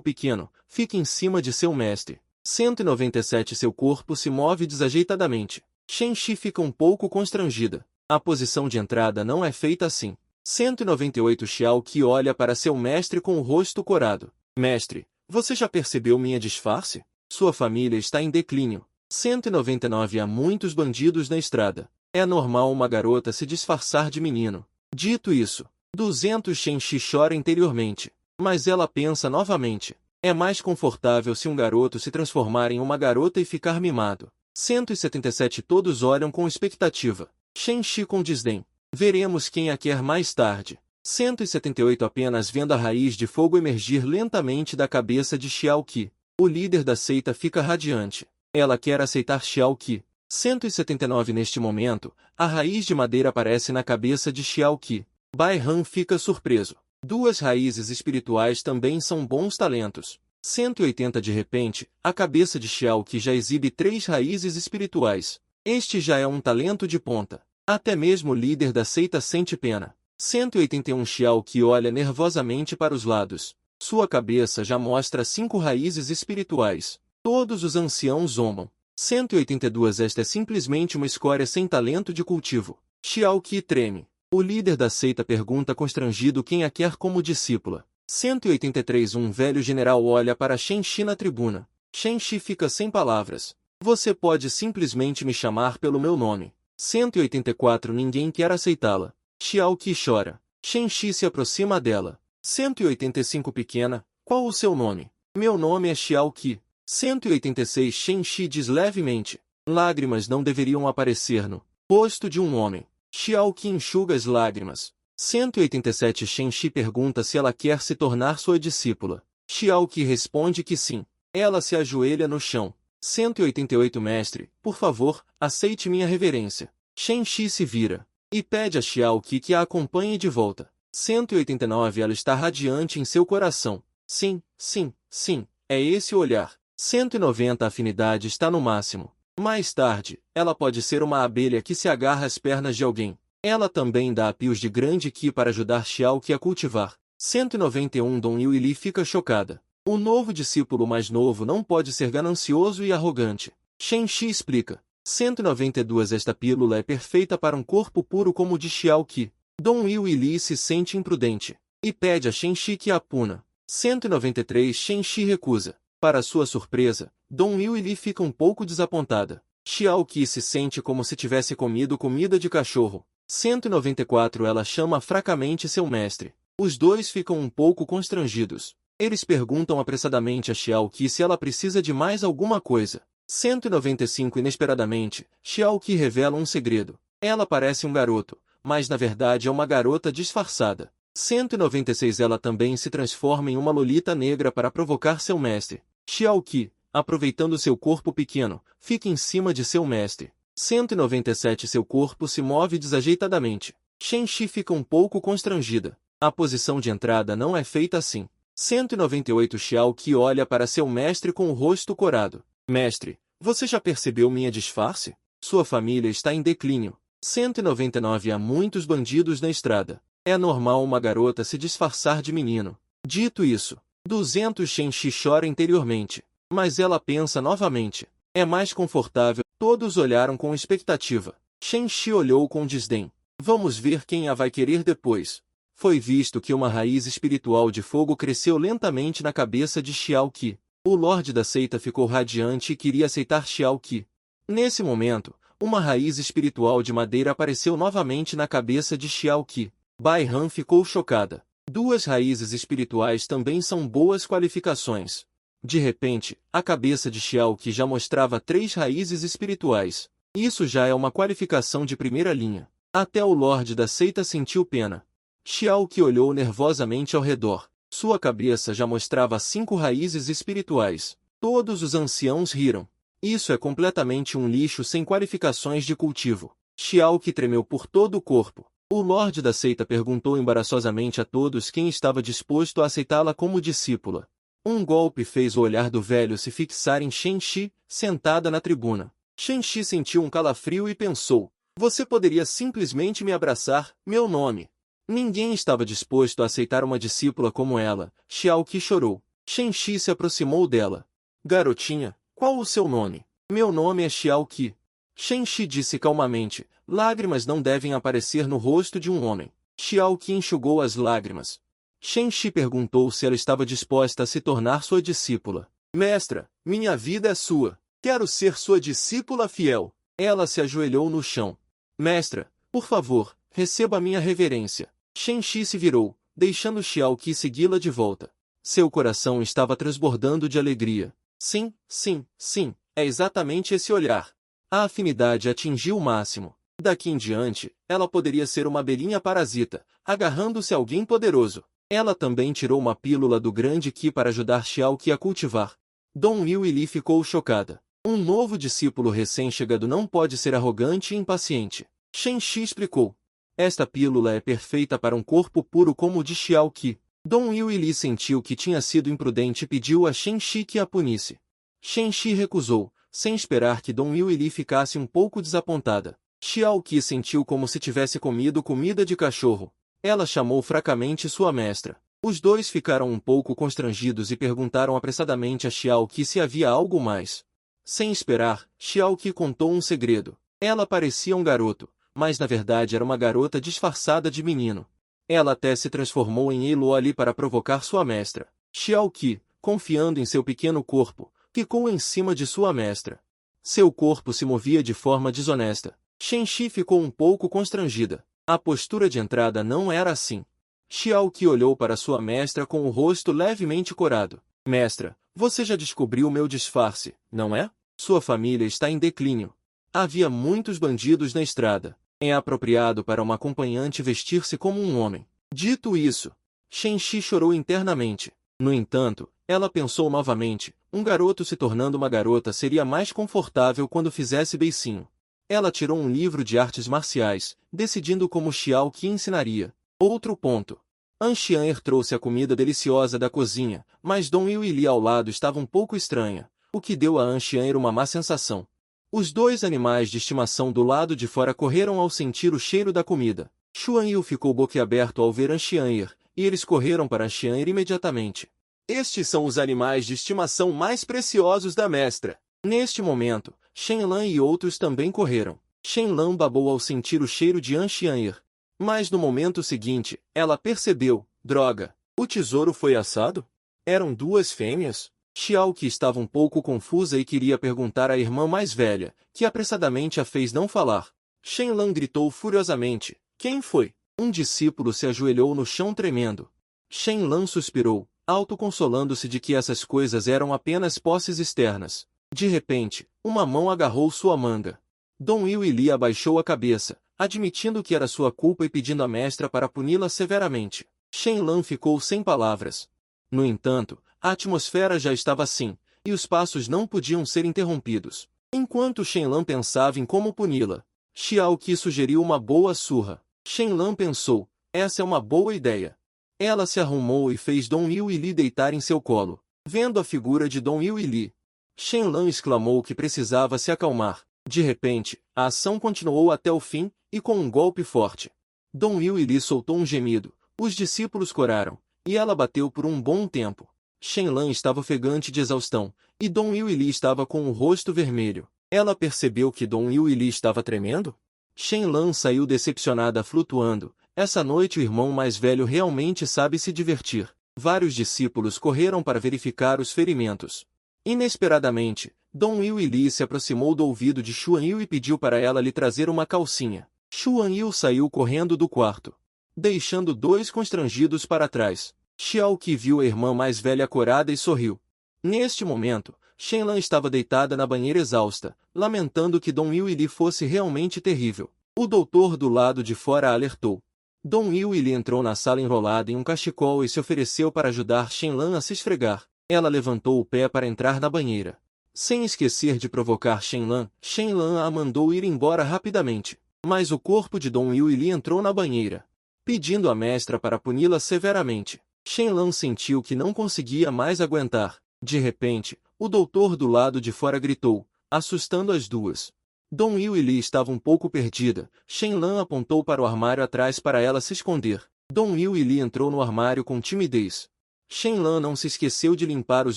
pequeno, fica em cima de seu mestre. 197 Seu corpo se move desajeitadamente. Shen-Shi fica um pouco constrangida. A posição de entrada não é feita assim. 198 Xiao Qi olha para seu mestre com o rosto corado. Mestre, você já percebeu minha disfarce? Sua família está em declínio. 199 Há muitos bandidos na estrada. É normal uma garota se disfarçar de menino. Dito isso, 200 Shen-Shi chora interiormente. Mas ela pensa novamente. É mais confortável se um garoto se transformar em uma garota e ficar mimado. 177 Todos olham com expectativa. Shen-Shi com desdém. Veremos quem a quer mais tarde. 178 Apenas vendo a raiz de fogo emergir lentamente da cabeça de Xiao Qi. O líder da seita fica radiante. Ela quer aceitar Xiao Qi. 179 Neste momento, a raiz de madeira aparece na cabeça de Xiao Qi. Bai Han fica surpreso. Duas raízes espirituais também são bons talentos. 180 De repente, a cabeça de Xiao Qi já exibe 3 raízes espirituais. Este já é um talento de ponta. Até mesmo o líder da seita sente pena. 181 Xiao Qi olha nervosamente para os lados. Sua cabeça já mostra 5 raízes espirituais. Todos os anciãos zombam. 182 Esta é simplesmente uma escória sem talento de cultivo. Xiao Qi treme. O líder da seita pergunta constrangido quem a quer como discípula. 183 Um velho general olha para Shen-Shi na tribuna. Shen-Shi fica sem palavras. Você pode simplesmente me chamar pelo meu nome. 184 Ninguém quer aceitá-la. Xiao Qi chora. Shen-Shi se aproxima dela. 185 Pequena, qual o seu nome? Meu nome é Xiao Qi. 186 Shen-Shi diz levemente. Lágrimas não deveriam aparecer no rosto de um homem. Xiao Qi enxuga as lágrimas. 187 Shen-Shi pergunta se ela quer se tornar sua discípula. Xiao Qi responde que sim. Ela se ajoelha no chão. 188 Mestre, por favor, aceite minha reverência. Shen-Shi se vira e pede a Xiao Qi que a acompanhe de volta. 189 Ela está radiante em seu coração. Sim, sim, sim, é esse o olhar. 190 A afinidade está no máximo. Mais tarde, ela pode ser uma abelha que se agarra às pernas de alguém. Ela também dá apios de grande Qi para ajudar Xiao Qi a cultivar. 191 Dong Yuili fica chocada. O novo discípulo mais novo não pode ser ganancioso e arrogante. Shen-Shi explica. 192 Esta pílula é perfeita para um corpo puro como o de Xiao Qi. Dong Yuili se sente imprudente e pede a Shen-Shi que a puna. 193 Shen-Shi recusa. Para sua surpresa, Dong Yuili fica um pouco desapontada. Xiao Qi se sente como se tivesse comido comida de cachorro. 194 Ela chama fracamente seu mestre. Os dois ficam um pouco constrangidos. Eles perguntam apressadamente a Xiao Qi se ela precisa de mais alguma coisa. 195 Inesperadamente, Xiao Qi revela um segredo. Ela parece um garoto, mas na verdade é uma garota disfarçada. 196 Ela também se transforma em uma lolita negra para provocar seu mestre. Xiao Qi, aproveitando seu corpo pequeno, fica em cima de seu mestre. 197 Seu corpo se move desajeitadamente. Shen-Shi fica um pouco constrangida. A posição de entrada não é feita assim. 198 Xiao Qi olha para seu mestre com o rosto corado. Mestre, você já percebeu minha disfarce? Sua família está em declínio. 199 Há muitos bandidos na estrada. É normal uma garota se disfarçar de menino. Dito isso, 200 Shen-Shi chora interiormente. Mas ela pensa novamente. É mais confortável. Todos olharam com expectativa. Shen-Shi olhou com desdém. Vamos ver quem a vai querer depois. Foi visto que uma raiz espiritual de fogo cresceu lentamente na cabeça de Xiao Qi. O Lorde da seita ficou radiante e queria aceitar Xiao Qi. Nesse momento, uma raiz espiritual de madeira apareceu novamente na cabeça de Xiao Qi. Bai Han ficou chocada. Duas raízes espirituais também são boas qualificações. De repente, a cabeça de Xiao Qi já mostrava 3 raízes espirituais. Isso já é uma qualificação de primeira linha. Até o Lorde da seita sentiu pena. Xiao Qi olhou nervosamente ao redor. Sua cabeça já mostrava 5 raízes espirituais. Todos os anciãos riram. Isso é completamente um lixo sem qualificações de cultivo. Xiao Qi tremeu por todo o corpo. O Lorde da seita perguntou embaraçosamente a todos quem estava disposto a aceitá-la como discípula. Um golpe fez o olhar do velho se fixar em Shen-Shi, sentada na tribuna. Shen-Shi sentiu um calafrio e pensou: você poderia simplesmente me abraçar, meu nome. Ninguém estava disposto a aceitar uma discípula como ela. Xiao Qi chorou. Shen Shi se aproximou dela. Garotinha, qual o seu nome? Meu nome é Xiao Qi. Shen Shi disse calmamente. Lágrimas não devem aparecer no rosto de um homem. Xiao Qi enxugou as lágrimas. Shen Shi perguntou se ela estava disposta a se tornar sua discípula. Mestra, minha vida é sua. Quero ser sua discípula fiel. Ela se ajoelhou no chão. Mestra, por favor, receba minha reverência. Shen Shi se virou, deixando Xiao Qi segui-la de volta. Seu coração estava transbordando de alegria. Sim, sim, sim, é exatamente esse olhar. A afinidade atingiu o máximo. Daqui em diante, ela poderia ser uma abelhinha parasita, agarrando-se a alguém poderoso. Ela também tirou uma pílula do grande Qi para ajudar Xiao Qi a cultivar. Dong Yuili ficou chocada. Um novo discípulo recém-chegado não pode ser arrogante e impaciente. Shen Shi explicou. Esta pílula é perfeita para um corpo puro como o de Xiao Qi. Dong Yuili sentiu que tinha sido imprudente e pediu a Shen Shi que a punisse. Shen Shi recusou, sem esperar que Dong Yuili ficasse um pouco desapontada. Xiao Qi sentiu como se tivesse comido comida de cachorro. Ela chamou fracamente sua mestra. Os dois ficaram um pouco constrangidos e perguntaram apressadamente a Xiao Qi se havia algo mais. Sem esperar, Xiao Qi contou um segredo. Ela parecia um garoto, mas na verdade era uma garota disfarçada de menino. Ela até se transformou em Elo ali para provocar sua mestra. Xiao Qi, confiando em seu pequeno corpo, ficou em cima de sua mestra. Seu corpo se movia de forma desonesta. Shen Shi ficou um pouco constrangida. A postura de entrada não era assim. Xiao Qi olhou para sua mestra com o rosto levemente corado. Mestra, você já descobriu meu disfarce, não é? Sua família está em declínio. Havia muitos bandidos na estrada. É apropriado para uma acompanhante vestir-se como um homem. Dito isso, Shen Shi chorou internamente. No entanto, ela pensou novamente, um garoto se tornando uma garota seria mais confortável quando fizesse beicinho. Ela tirou um livro de artes marciais, decidindo como Xiao Qi ensinaria. Outro ponto. An Xian'er trouxe a comida deliciosa da cozinha, mas Dong Yuili ao lado estava um pouco estranha, o que deu a An Xian'er uma má sensação. Os dois animais de estimação do lado de fora correram ao sentir o cheiro da comida. Xuan Yu ficou boquiaberto ao ver An Xian'er, e eles correram para An Xian'er imediatamente. Estes são os animais de estimação mais preciosos da mestra. Neste momento, Shen Lan e outros também correram. Shen Lan babou ao sentir o cheiro de An Xian'er. Mas no momento seguinte, ela percebeu, droga, o tesouro foi assado? Eram duas fêmeas? Xiao Qi estava um pouco confusa e queria perguntar à irmã mais velha, que apressadamente a fez não falar. Shen Lan gritou furiosamente. Quem foi? Um discípulo se ajoelhou no chão tremendo. Shen Lan suspirou, autoconsolando-se de que essas coisas eram apenas posses externas. De repente, uma mão agarrou sua manga. Dong Yuili abaixou a cabeça, admitindo que era sua culpa e pedindo à mestra para puni-la severamente. Shen Lan ficou sem palavras. No entanto, a atmosfera já estava assim, e os passos não podiam ser interrompidos. Enquanto Shen Lan pensava em como puni-la, Xiao Qi sugeriu uma boa surra. Shen Lan pensou, essa é uma boa ideia. Ela se arrumou e fez Dong Yuili deitar em seu colo. Vendo a figura de Dong Yuili, Shen Lan exclamou que precisava se acalmar. De repente, a ação continuou até o fim, e com um golpe forte. Dong Yuili soltou um gemido, os discípulos coraram, e ela bateu por um bom tempo. Shen Lan estava ofegante de exaustão, e Dong Yuili estava com o rosto vermelho. Ela percebeu que Dong Yuili estava tremendo? Shen Lan saiu decepcionada flutuando. Essa noite o irmão mais velho realmente sabe se divertir. Vários discípulos correram para verificar os ferimentos. Inesperadamente, Dong Yuili se aproximou do ouvido de Xuan Yu e pediu para ela lhe trazer uma calcinha. Xuan Yu saiu correndo do quarto, deixando dois constrangidos para trás. Xiao Qi viu a irmã mais velha corada e sorriu. Neste momento, Shen Lan estava deitada na banheira exausta, lamentando que Dong Yuili fosse realmente terrível. O doutor do lado de fora a alertou. Dong Yuili entrou na sala enrolada em um cachecol e se ofereceu para ajudar Shen Lan a se esfregar. Ela levantou o pé para entrar na banheira. Sem esquecer de provocar Shen Lan a mandou ir embora rapidamente. Mas o corpo de Dong Yuili entrou na banheira, pedindo à mestra para puni-la severamente. Shen Lan sentiu que não conseguia mais aguentar. De repente, o doutor do lado de fora gritou, assustando as duas. Dong Yuili estava um pouco perdida. Shen Lan apontou para o armário atrás para ela se esconder. Dong Yuili entrou no armário com timidez. Shenlan não se esqueceu de limpar os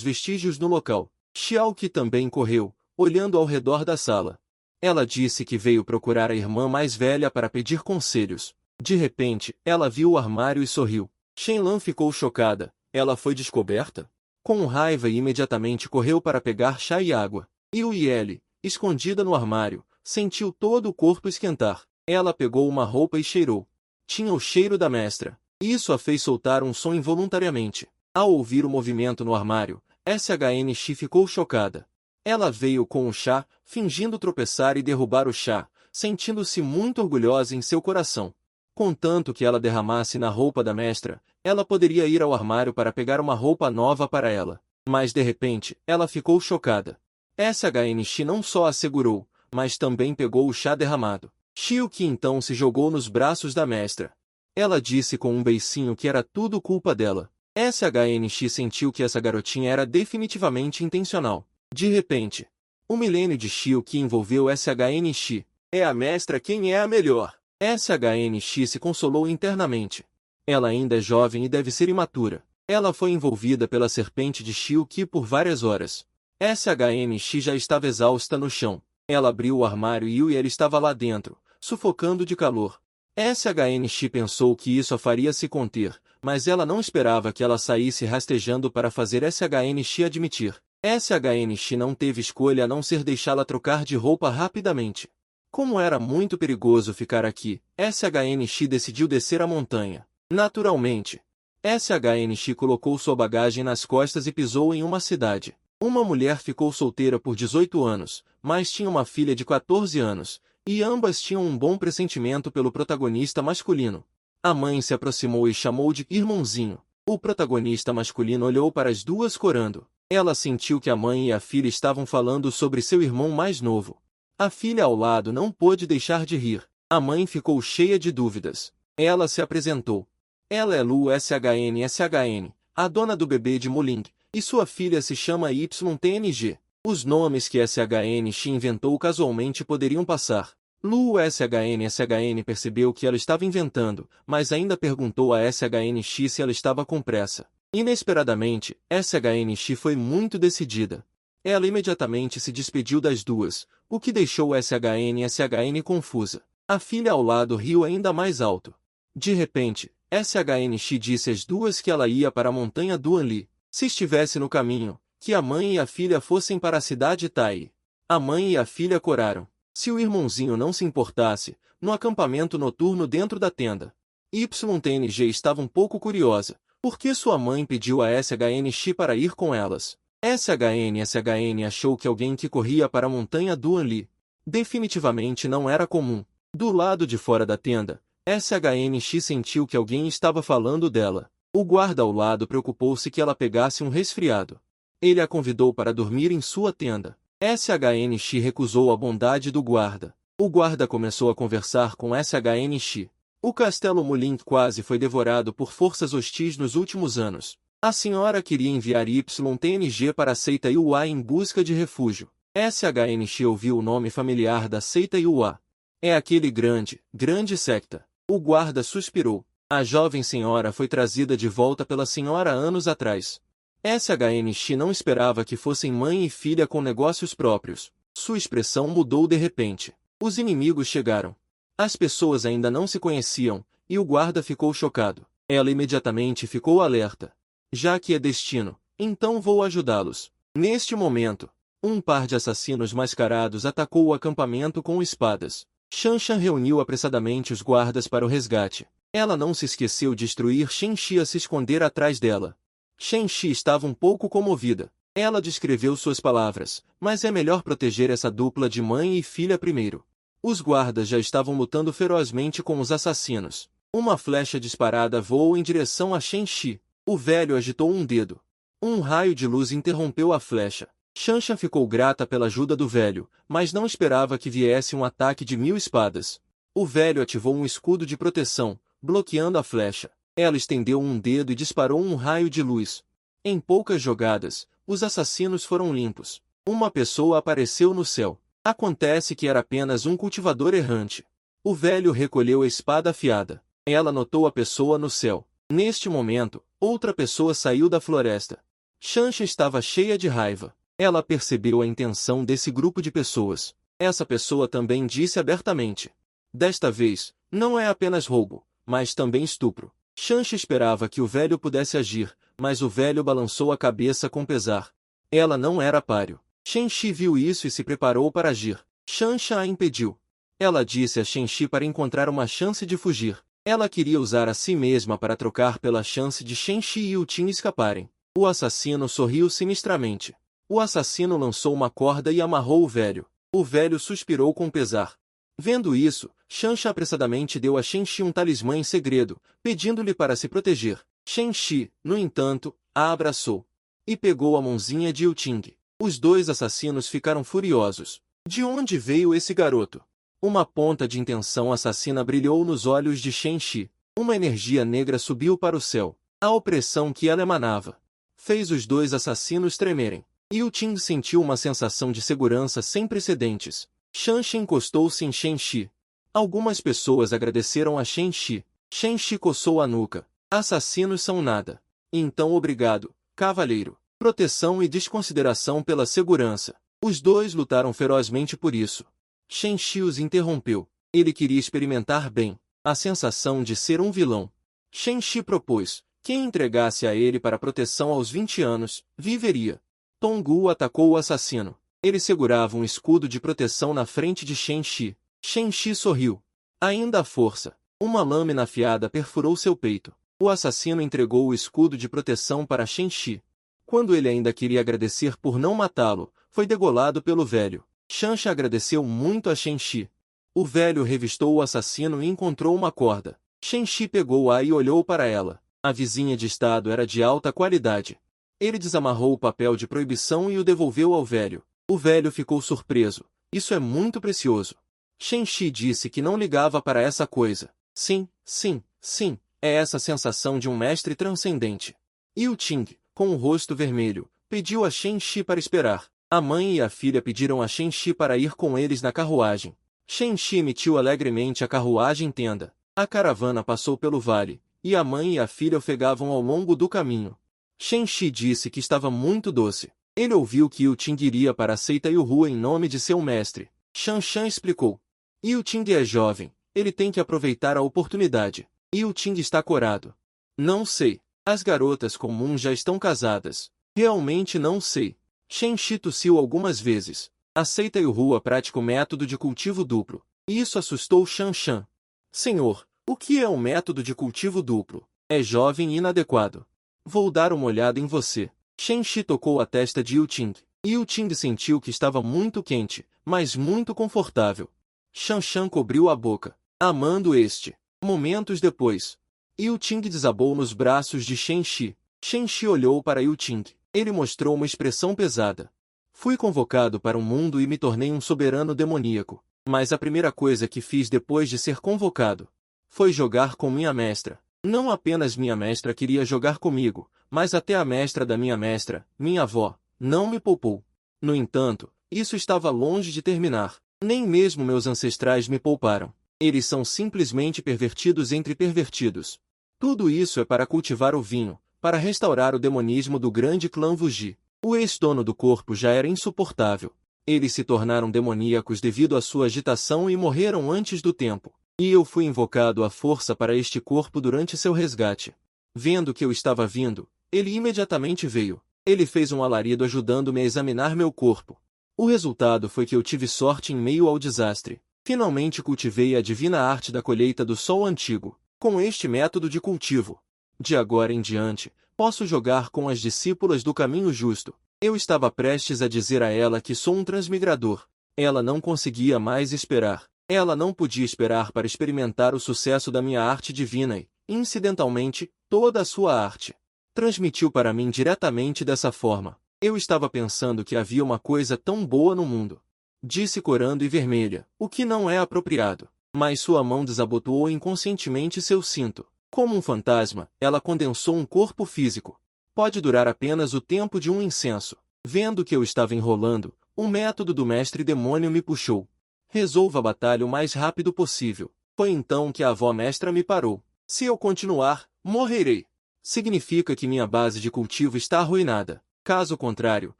vestígios no local. Xiaoqi também correu, olhando ao redor da sala. Ela disse que veio procurar a irmã mais velha para pedir conselhos. De repente, ela viu o armário e sorriu. Shenlan ficou chocada. Ela foi descoberta? Com raiva e imediatamente correu para pegar chá e água. Yueli, escondida no armário, sentiu todo o corpo esquentar. Ela pegou uma roupa e cheirou. Tinha o cheiro da mestra. Isso a fez soltar um som involuntariamente. Ao ouvir o movimento no armário, SHNX ficou chocada. Ela veio com o chá, fingindo tropeçar e derrubar o chá, sentindo-se muito orgulhosa em seu coração. Contanto que ela derramasse na roupa da mestra, ela poderia ir ao armário para pegar uma roupa nova para ela. Mas de repente, ela ficou chocada. SHNX não só a segurou, mas também pegou o chá derramado. Xiuqi então se jogou nos braços da mestra. Ela disse com um beicinho que era tudo culpa dela. SHNX sentiu que essa garotinha era definitivamente intencional. De repente, o milênio de Xiuqi envolveu SHNX. É a mestra quem é a melhor. SHNX se consolou internamente. Ela ainda é jovem e deve ser imatura. Ela foi envolvida pela serpente de Xiuqi por várias horas. SHNX já estava exausta no chão. Ela abriu o armário e Yueli estava lá dentro, sufocando de calor. SHNX pensou que isso a faria se conter, mas ela não esperava que ela saísse rastejando para fazer SHNX admitir. SHNX não teve escolha a não ser deixá-la trocar de roupa rapidamente. Como era muito perigoso ficar aqui, SHNX decidiu descer a montanha. Naturalmente, SHNX colocou sua bagagem nas costas e pisou em uma cidade. Uma mulher ficou solteira por 18 anos, mas tinha uma filha de 14 anos, e ambas tinham um bom pressentimento pelo protagonista masculino. A mãe se aproximou e chamou de irmãozinho. O protagonista masculino olhou para as duas corando. Ela sentiu que a mãe e a filha estavam falando sobre seu irmão mais novo. A filha ao lado não pôde deixar de rir. A mãe ficou cheia de dúvidas. Ela se apresentou. Ela é Lu SHN, a dona do bebê de Muling, e sua filha se chama YTNG. Os nomes que SHNX inventou casualmente poderiam passar. Lu SHN percebeu que ela estava inventando, mas ainda perguntou a SHNX se ela estava com pressa. Inesperadamente, SHNX foi muito decidida. Ela imediatamente se despediu das duas, o que deixou SHN confusa. A filha ao lado riu ainda mais alto. De repente, SHNX disse às duas que ela ia para a montanha Duanli. Se estivesse no caminho, que a mãe e a filha fossem para a cidade Tai. A mãe e a filha coraram. Se o irmãozinho não se importasse, no acampamento noturno dentro da tenda. YTNG estava um pouco curiosa, porque sua mãe pediu a SHNX para ir com elas. SHN achou que alguém que corria para a montanha Duanli. Definitivamente não era comum. Do lado de fora da tenda, SHNX sentiu que alguém estava falando dela. O guarda ao lado preocupou-se que ela pegasse um resfriado. Ele a convidou para dormir em sua tenda. SHNX recusou a bondade do guarda. O guarda começou a conversar com SHNX. O castelo Muling quase foi devorado por forças hostis nos últimos anos. A senhora queria enviar YTNG para a seita Yuan em busca de refúgio. SHNX ouviu o nome familiar da seita Yuan. É aquele grande secta. O guarda suspirou. A jovem senhora foi trazida de volta pela senhora anos atrás. SHNX não esperava que fossem mãe e filha com negócios próprios. Sua expressão mudou de repente. Os inimigos chegaram. As pessoas ainda não se conheciam, e o guarda ficou chocado. Ela imediatamente ficou alerta. Já que é destino, então vou ajudá-los. Neste momento, um par de assassinos mascarados atacou o acampamento com espadas. Shanshan reuniu apressadamente os guardas para o resgate. Ela não se esqueceu de instruir Shenxi a se esconder atrás dela. Shenxi estava um pouco comovida. Ela descreveu suas palavras, mas é melhor proteger essa dupla de mãe e filha primeiro. Os guardas já estavam lutando ferozmente com os assassinos. Uma flecha disparada voou em direção a Shenxi. O velho agitou um dedo. Um raio de luz interrompeu a flecha. Shanshan ficou grata pela ajuda do velho, mas não esperava que viesse um ataque de 1000 espadas. O velho ativou um escudo de proteção, bloqueando a flecha. Ela estendeu um dedo e disparou um raio de luz. Em poucas jogadas, os assassinos foram limpos. Uma pessoa apareceu no céu. Acontece que era apenas um cultivador errante. O velho recolheu a espada afiada. Ela notou a pessoa no céu. Neste momento, outra pessoa saiu da floresta. Shanxa estava cheia de raiva. Ela percebeu a intenção desse grupo de pessoas. Essa pessoa também disse abertamente: desta vez, não é apenas roubo, mas também estupro. Shanxa esperava que o velho pudesse agir, mas o velho balançou a cabeça com pesar. Ela não era páreo. Shenxi viu isso e se preparou para agir. Shanxa a impediu. Ela disse a Shenxi para encontrar uma chance de fugir. Ela queria usar a si mesma para trocar pela chance de Shenxi e Yutin escaparem. O assassino sorriu sinistramente. O assassino lançou uma corda e amarrou o velho. O velho suspirou com pesar. Vendo isso, Shanxa apressadamente deu a Shenxi um talismã em segredo, pedindo-lhe para se proteger. Shenxi, no entanto, a abraçou e pegou a mãozinha de Yuting. Os dois assassinos ficaram furiosos. De onde veio esse garoto? Uma ponta de intenção assassina brilhou nos olhos de Shenxi. Uma energia negra subiu para o céu. A opressão que ela emanava fez os dois assassinos tremerem. Yuting sentiu uma sensação de segurança sem precedentes. Shanxa encostou-se em Shenxi. Algumas pessoas agradeceram a Shenxi. Shenxi coçou a nuca. Assassinos são nada. Então obrigado, cavalheiro. Proteção e desconsideração pela segurança. Os dois lutaram ferozmente por isso. Shenxi os interrompeu. Ele queria experimentar bem a sensação de ser um vilão. Shenxi propôs: quem entregasse a ele para proteção aos 20 anos, viveria. Tonggu atacou o assassino. Ele segurava um escudo de proteção na frente de Shenxi. Shenxi sorriu. Ainda há força. Uma lâmina afiada perfurou seu peito. O assassino entregou o escudo de proteção para Shenxi. Quando ele ainda queria agradecer por não matá-lo, foi degolado pelo velho. Shanxa agradeceu muito a Shenxi. O velho revistou o assassino e encontrou uma corda. Shenxi pegou-a e olhou para ela. A vizinha de estado era de alta qualidade. Ele desamarrou o papel de proibição e o devolveu ao velho. O velho ficou surpreso. Isso é muito precioso. Shenxi disse que não ligava para essa coisa. Sim, sim, sim, é essa sensação de um mestre transcendente. Yuting, com o rosto vermelho, pediu a Shenxi para esperar. A mãe e a filha pediram a Shenxi para ir com eles na carruagem. Shenxi emitiu alegremente a carruagem-tenda. A caravana passou pelo vale, e a mãe e a filha ofegavam ao longo do caminho. Shenxi disse que estava muito doce. Ele ouviu que Yuting iria para a seita Yuhu em nome de seu mestre. Shanshan explicou. Yuting é jovem, ele tem que aproveitar a oportunidade. Yuting está corado. Não sei. As garotas comuns já estão casadas. Realmente não sei. Shenxi tossiu algumas vezes. A seita Yuhu pratica o método de cultivo duplo. Isso assustou Shanshan. Senhor, o que é o método de cultivo duplo? É jovem e inadequado. Vou dar uma olhada em você. Shenxi tocou a testa de Yuting. Yuting sentiu que estava muito quente, mas muito confortável. Shanshan cobriu a boca, amando este. Momentos depois, Yuting desabou nos braços de Shenxi. Shenxi olhou para Yuting. Ele mostrou uma expressão pesada. Fui convocado para um mundo e me tornei um soberano demoníaco. Mas a primeira coisa que fiz depois de ser convocado foi jogar com minha mestra. Não apenas minha mestra queria jogar comigo, mas até a mestra da minha mestra, minha avó, não me poupou. No entanto, isso estava longe de terminar. Nem mesmo meus ancestrais me pouparam. Eles são simplesmente pervertidos entre pervertidos. Tudo isso é para cultivar o vinho, para restaurar o demonismo do grande clã Wuji. O ex-dono do corpo já era insuportável. Eles se tornaram demoníacos devido à sua agitação e morreram antes do tempo. E eu fui invocado à força para este corpo durante seu resgate. Vendo que eu estava vindo, ele imediatamente veio. Ele fez um alarido ajudando-me a examinar meu corpo. O resultado foi que eu tive sorte em meio ao desastre. Finalmente cultivei a divina arte da colheita do sol antigo, com este método de cultivo. De agora em diante, posso jogar com as discípulas do caminho justo. Eu estava prestes a dizer a ela que sou um transmigrador. Ela não conseguia mais esperar. Ela não podia esperar para experimentar o sucesso da minha arte divina e, incidentalmente, toda a sua arte. Transmitiu para mim diretamente dessa forma. Eu estava pensando que havia uma coisa tão boa no mundo. Disse corando e vermelha, o que não é apropriado. Mas sua mão desabotoou inconscientemente seu cinto. Como um fantasma, ela condensou um corpo físico. Pode durar apenas o tempo de um incenso. Vendo que eu estava enrolando, o método do mestre demônio me puxou. Resolva a batalha o mais rápido possível. Foi então que a avó mestra me parou. Se eu continuar, morrerei. Significa que minha base de cultivo está arruinada. Caso contrário,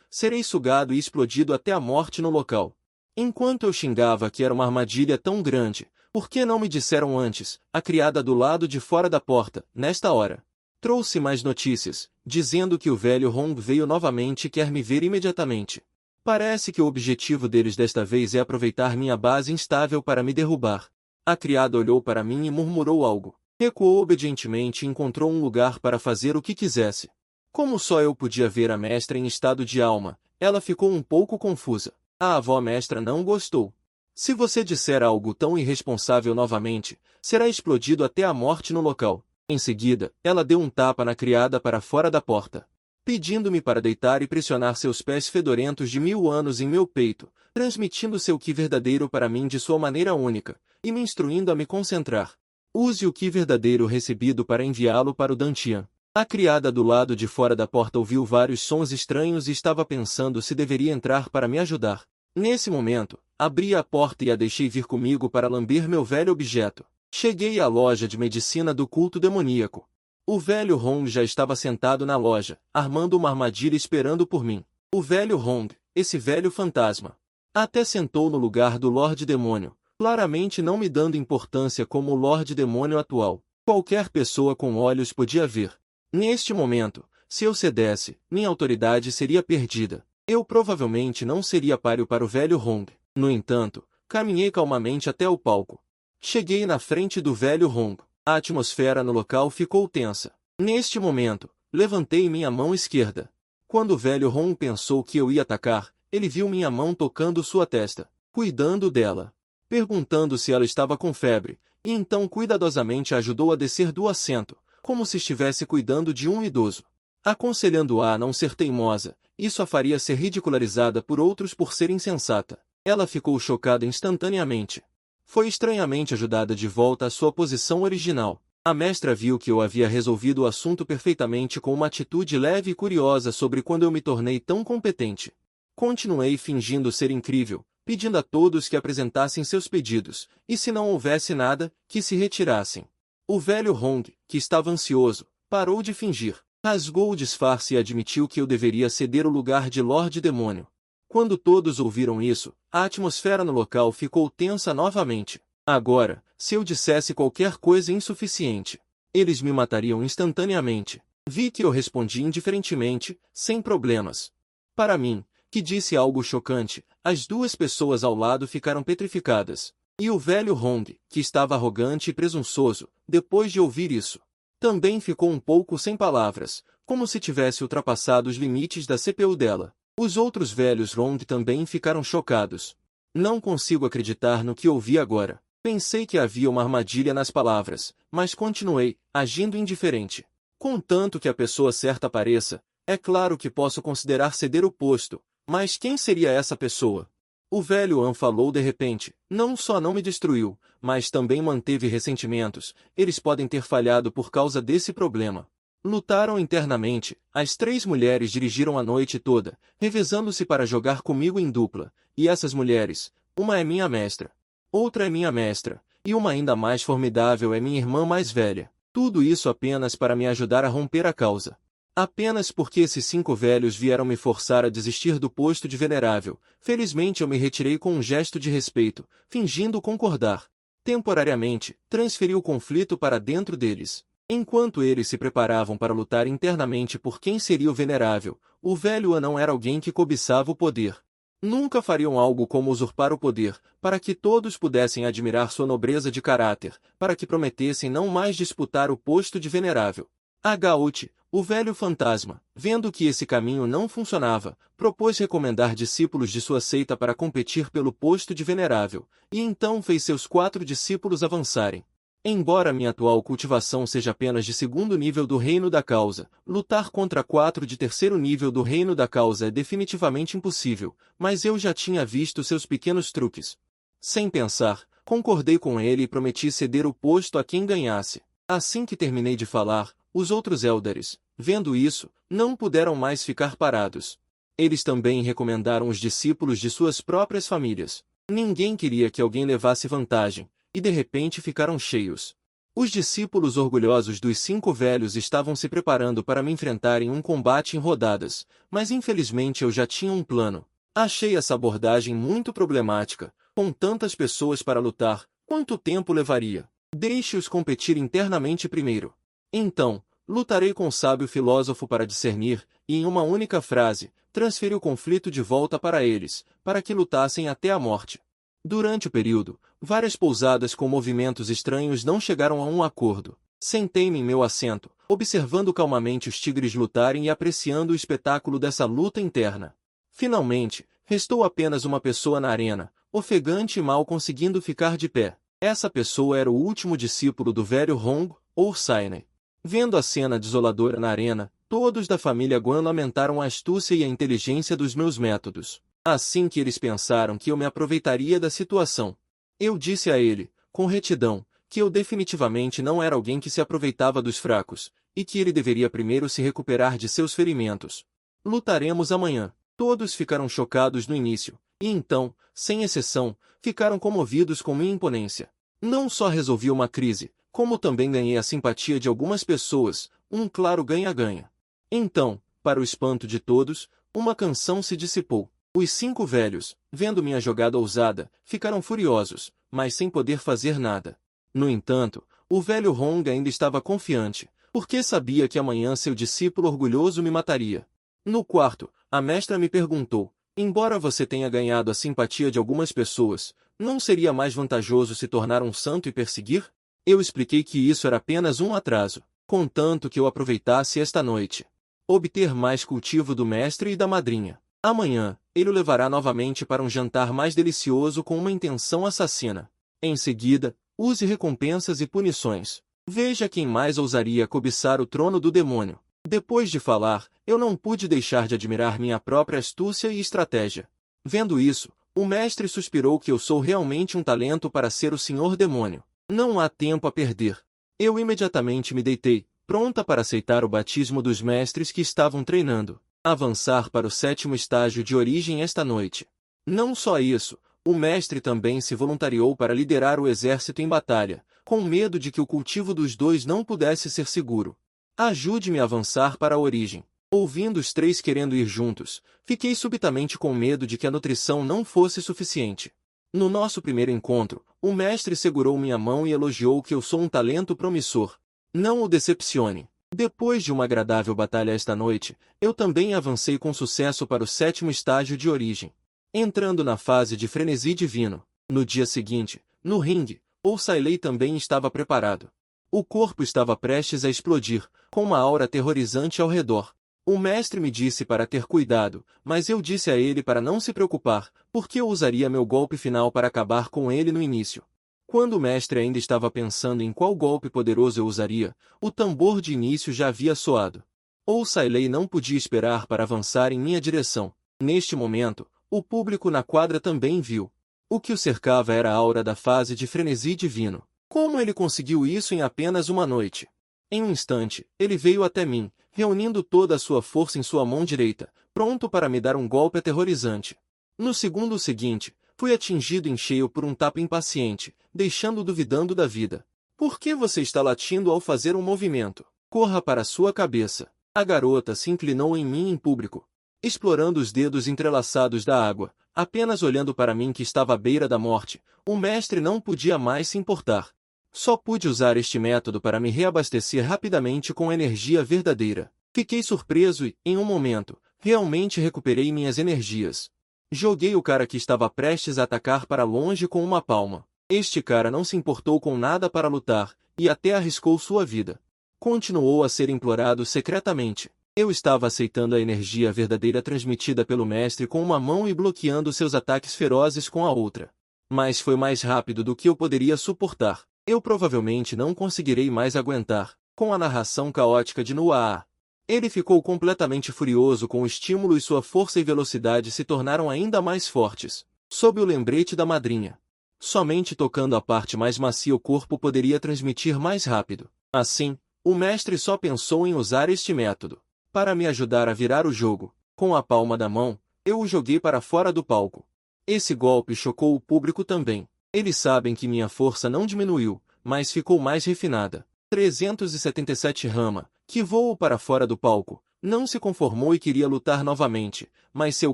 serei sugado e explodido até a morte no local. Enquanto eu xingava que era uma armadilha tão grande, por que não me disseram antes, a criada do lado de fora da porta, nesta hora? Trouxe mais notícias, dizendo que o velho Hong veio novamente e quer me ver imediatamente. Parece que o objetivo deles desta vez é aproveitar minha base instável para me derrubar. A criada olhou para mim e murmurou algo. Recuou obedientemente e encontrou um lugar para fazer o que quisesse. Como só eu podia ver a mestra em estado de alma, ela ficou um pouco confusa. A avó mestra não gostou. Se você disser algo tão irresponsável novamente, será explodido até a morte no local. Em seguida, ela deu um tapa na criada para fora da porta, pedindo-me para deitar e pressionar seus pés fedorentos de 1000 anos em meu peito, transmitindo seu Ki verdadeiro para mim de sua maneira única, e me instruindo a me concentrar. Use o Ki verdadeiro recebido para enviá-lo para o Dantian. A criada do lado de fora da porta ouviu vários sons estranhos e estava pensando se deveria entrar para me ajudar. Nesse momento, abri a porta e a deixei vir comigo para lamber meu velho objeto. Cheguei à loja de medicina do culto demoníaco. O velho Hong já estava sentado na loja, armando uma armadilha esperando por mim. O velho Hong, esse velho fantasma, até sentou no lugar do Lorde Demônio, claramente não me dando importância como o Lorde Demônio atual. Qualquer pessoa com olhos podia ver. Neste momento, se eu cedesse, minha autoridade seria perdida. Eu provavelmente não seria páreo para o velho Hong. No entanto, caminhei calmamente até o palco. Cheguei na frente do velho Hong. A atmosfera no local ficou tensa. Neste momento, levantei minha mão esquerda. Quando o velho Hong pensou que eu ia atacar, ele viu minha mão tocando sua testa, cuidando dela, perguntando se ela estava com febre, e então cuidadosamente a ajudou a descer do assento, como se estivesse cuidando de um idoso, aconselhando-a a não ser teimosa. Isso a faria ser ridicularizada por outros por ser insensata. Ela ficou chocada instantaneamente. Foi estranhamente ajudada de volta à sua posição original. A mestra viu que eu havia resolvido o assunto perfeitamente com uma atitude leve e curiosa sobre quando eu me tornei tão competente. Continuei fingindo ser incrível, pedindo a todos que apresentassem seus pedidos, e se não houvesse nada, que se retirassem. O velho Hong, que estava ansioso, parou de fingir. Rasgou o disfarce e admitiu que eu deveria ceder o lugar de Lorde Demônio. Quando todos ouviram isso, a atmosfera no local ficou tensa novamente. Agora, se eu dissesse qualquer coisa insuficiente, eles me matariam instantaneamente. Vi que eu respondi indiferentemente, sem problemas. Para mim, que disse algo chocante, as duas pessoas ao lado ficaram petrificadas. E o velho Hong, que estava arrogante e presunçoso, depois de ouvir isso, também ficou um pouco sem palavras, como se tivesse ultrapassado os limites da CPU dela. Os outros velhos Hong também ficaram chocados. Não consigo acreditar no que ouvi agora. Pensei que havia uma armadilha nas palavras, mas continuei, agindo indiferente. Contanto que a pessoa certa apareça, é claro que posso considerar ceder o posto, mas quem seria essa pessoa? O velho An falou de repente. Não só não me destruiu, mas também manteve ressentimentos. Eles podem ter falhado por causa desse problema. Lutaram internamente. As 3 mulheres dirigiram a noite toda, revezando-se para jogar comigo em dupla. E essas mulheres, uma é minha mestra, outra é minha mestra, e uma ainda mais formidável é minha irmã mais velha. Tudo isso apenas para me ajudar a romper a causa. Apenas porque esses 5 velhos vieram me forçar a desistir do posto de venerável. Felizmente eu me retirei com um gesto de respeito, fingindo concordar. Temporariamente, transferi o conflito para dentro deles. Enquanto eles se preparavam para lutar internamente por quem seria o venerável, o velho anão era alguém que cobiçava o poder. Nunca fariam algo como usurpar o poder, para que todos pudessem admirar sua nobreza de caráter, para que prometessem não mais disputar o posto de venerável. Agaute, o velho fantasma, vendo que esse caminho não funcionava, propôs recomendar discípulos de sua seita para competir pelo posto de venerável, e então fez seus 4 discípulos avançarem. Embora minha atual cultivação seja apenas de 2º nível do reino da causa, lutar contra 4 de 3º nível do reino da causa é definitivamente impossível, mas eu já tinha visto seus pequenos truques. Sem pensar, concordei com ele e prometi ceder o posto a quem ganhasse. Assim que terminei de falar, os outros Eldares, vendo isso, não puderam mais ficar parados. Eles também recomendaram os discípulos de suas próprias famílias. Ninguém queria que alguém levasse vantagem, e de repente ficaram cheios. Os discípulos orgulhosos dos 5 velhos estavam se preparando para me enfrentar em um combate em rodadas, mas infelizmente eu já tinha um plano. Achei essa abordagem muito problemática. Com tantas pessoas para lutar, quanto tempo levaria? Deixe-os competir internamente primeiro. Então, lutarei com o sábio filósofo para discernir, e em uma única frase, transferi o conflito de volta para eles, para que lutassem até a morte. Durante o período, várias pousadas com movimentos estranhos não chegaram a um acordo. Sentei-me em meu assento, observando calmamente os tigres lutarem e apreciando o espetáculo dessa luta interna. Finalmente, restou apenas uma pessoa na arena, ofegante e mal conseguindo ficar de pé. Essa pessoa era o último discípulo do velho Hong, ou Sainai. Vendo a cena desoladora na arena, todos da família Guan lamentaram a astúcia e a inteligência dos meus métodos. Assim que eles pensaram que eu me aproveitaria da situação. Eu disse a ele, com retidão, que eu definitivamente não era alguém que se aproveitava dos fracos, e que ele deveria primeiro se recuperar de seus ferimentos. Lutaremos amanhã. Todos ficaram chocados no início, e então, sem exceção, ficaram comovidos com minha imponência. Não só resolvi uma crise, como também ganhei a simpatia de algumas pessoas, um claro ganha-ganha. Então, para o espanto de todos, uma canção se dissipou. Os 5 velhos, vendo minha jogada ousada, ficaram furiosos, mas sem poder fazer nada. No entanto, o velho Hong ainda estava confiante, porque sabia que amanhã seu discípulo orgulhoso me mataria. No quarto, a mestra me perguntou, embora você tenha ganhado a simpatia de algumas pessoas, não seria mais vantajoso se tornar um santo e perseguir? Eu expliquei que isso era apenas um atraso, contanto que eu aproveitasse esta noite. Obter mais cultivo do mestre e da madrinha. Amanhã, ele o levará novamente para um jantar mais delicioso com uma intenção assassina. Em seguida, use recompensas e punições. Veja quem mais ousaria cobiçar o trono do demônio. Depois de falar, eu não pude deixar de admirar minha própria astúcia e estratégia. Vendo isso, o mestre suspirou que eu sou realmente um talento para ser o senhor demônio. Não há tempo a perder. Eu imediatamente me deitei, pronta para aceitar o batismo dos mestres que estavam treinando. Avançar para o 7º estágio de origem esta noite. Não só isso, o mestre também se voluntariou para liderar o exército em batalha, com medo de que o cultivo dos dois não pudesse ser seguro. Ajude-me a avançar para a origem. Ouvindo os 3 querendo ir juntos, fiquei subitamente com medo de que a nutrição não fosse suficiente. No nosso primeiro encontro, o mestre segurou minha mão e elogiou que eu sou um talento promissor. Não o decepcione. Depois de uma agradável batalha esta noite, eu também avancei com sucesso para o 7º estágio de origem. Entrando na fase de frenesi divino, no dia seguinte, no ringue, o Sailei também estava preparado. O corpo estava prestes a explodir, com uma aura aterrorizante ao redor. O mestre me disse para ter cuidado, mas eu disse a ele para não se preocupar, porque eu usaria meu golpe final para acabar com ele no início. Quando o mestre ainda estava pensando em qual golpe poderoso eu usaria, o tambor de início já havia soado. O Sailei não podia esperar para avançar em minha direção. Neste momento, o público na quadra também viu. O que o cercava era a aura da fase de frenesi divino. Como ele conseguiu isso em apenas uma noite? Em um instante, ele veio até mim, reunindo toda a sua força em sua mão direita, pronto para me dar um golpe aterrorizante. No segundo seguinte, fui atingido em cheio por um tapa impaciente, deixando-o duvidando da vida. Por que você está latindo ao fazer um movimento? Corra para sua cabeça. A garota se inclinou em mim em público, explorando os dedos entrelaçados da água, apenas olhando para mim que estava à beira da morte. O mestre não podia mais se importar. Só pude usar este método para me reabastecer rapidamente com energia verdadeira. Fiquei surpreso e, em um momento, realmente recuperei minhas energias. Joguei o cara que estava prestes a atacar para longe com uma palma. Este cara não se importou com nada para lutar, e até arriscou sua vida. Continuou a ser implorado secretamente. Eu estava aceitando a energia verdadeira transmitida pelo mestre com uma mão e bloqueando seus ataques ferozes com a outra. Mas foi mais rápido do que eu poderia suportar. Eu provavelmente não conseguirei mais aguentar, com a narração caótica de Nuaa. Ele ficou completamente furioso com o estímulo e sua força e velocidade se tornaram ainda mais fortes. Sob o lembrete da madrinha. Somente tocando a parte mais macia o corpo poderia transmitir mais rápido. Assim, o mestre só pensou em usar este método. Para me ajudar a virar o jogo, com a palma da mão, eu o joguei para fora do palco. Esse golpe chocou o público também. Eles sabem que minha força não diminuiu, mas ficou mais refinada. 377 Rama, que voou para fora do palco, não se conformou e queria lutar novamente, mas seu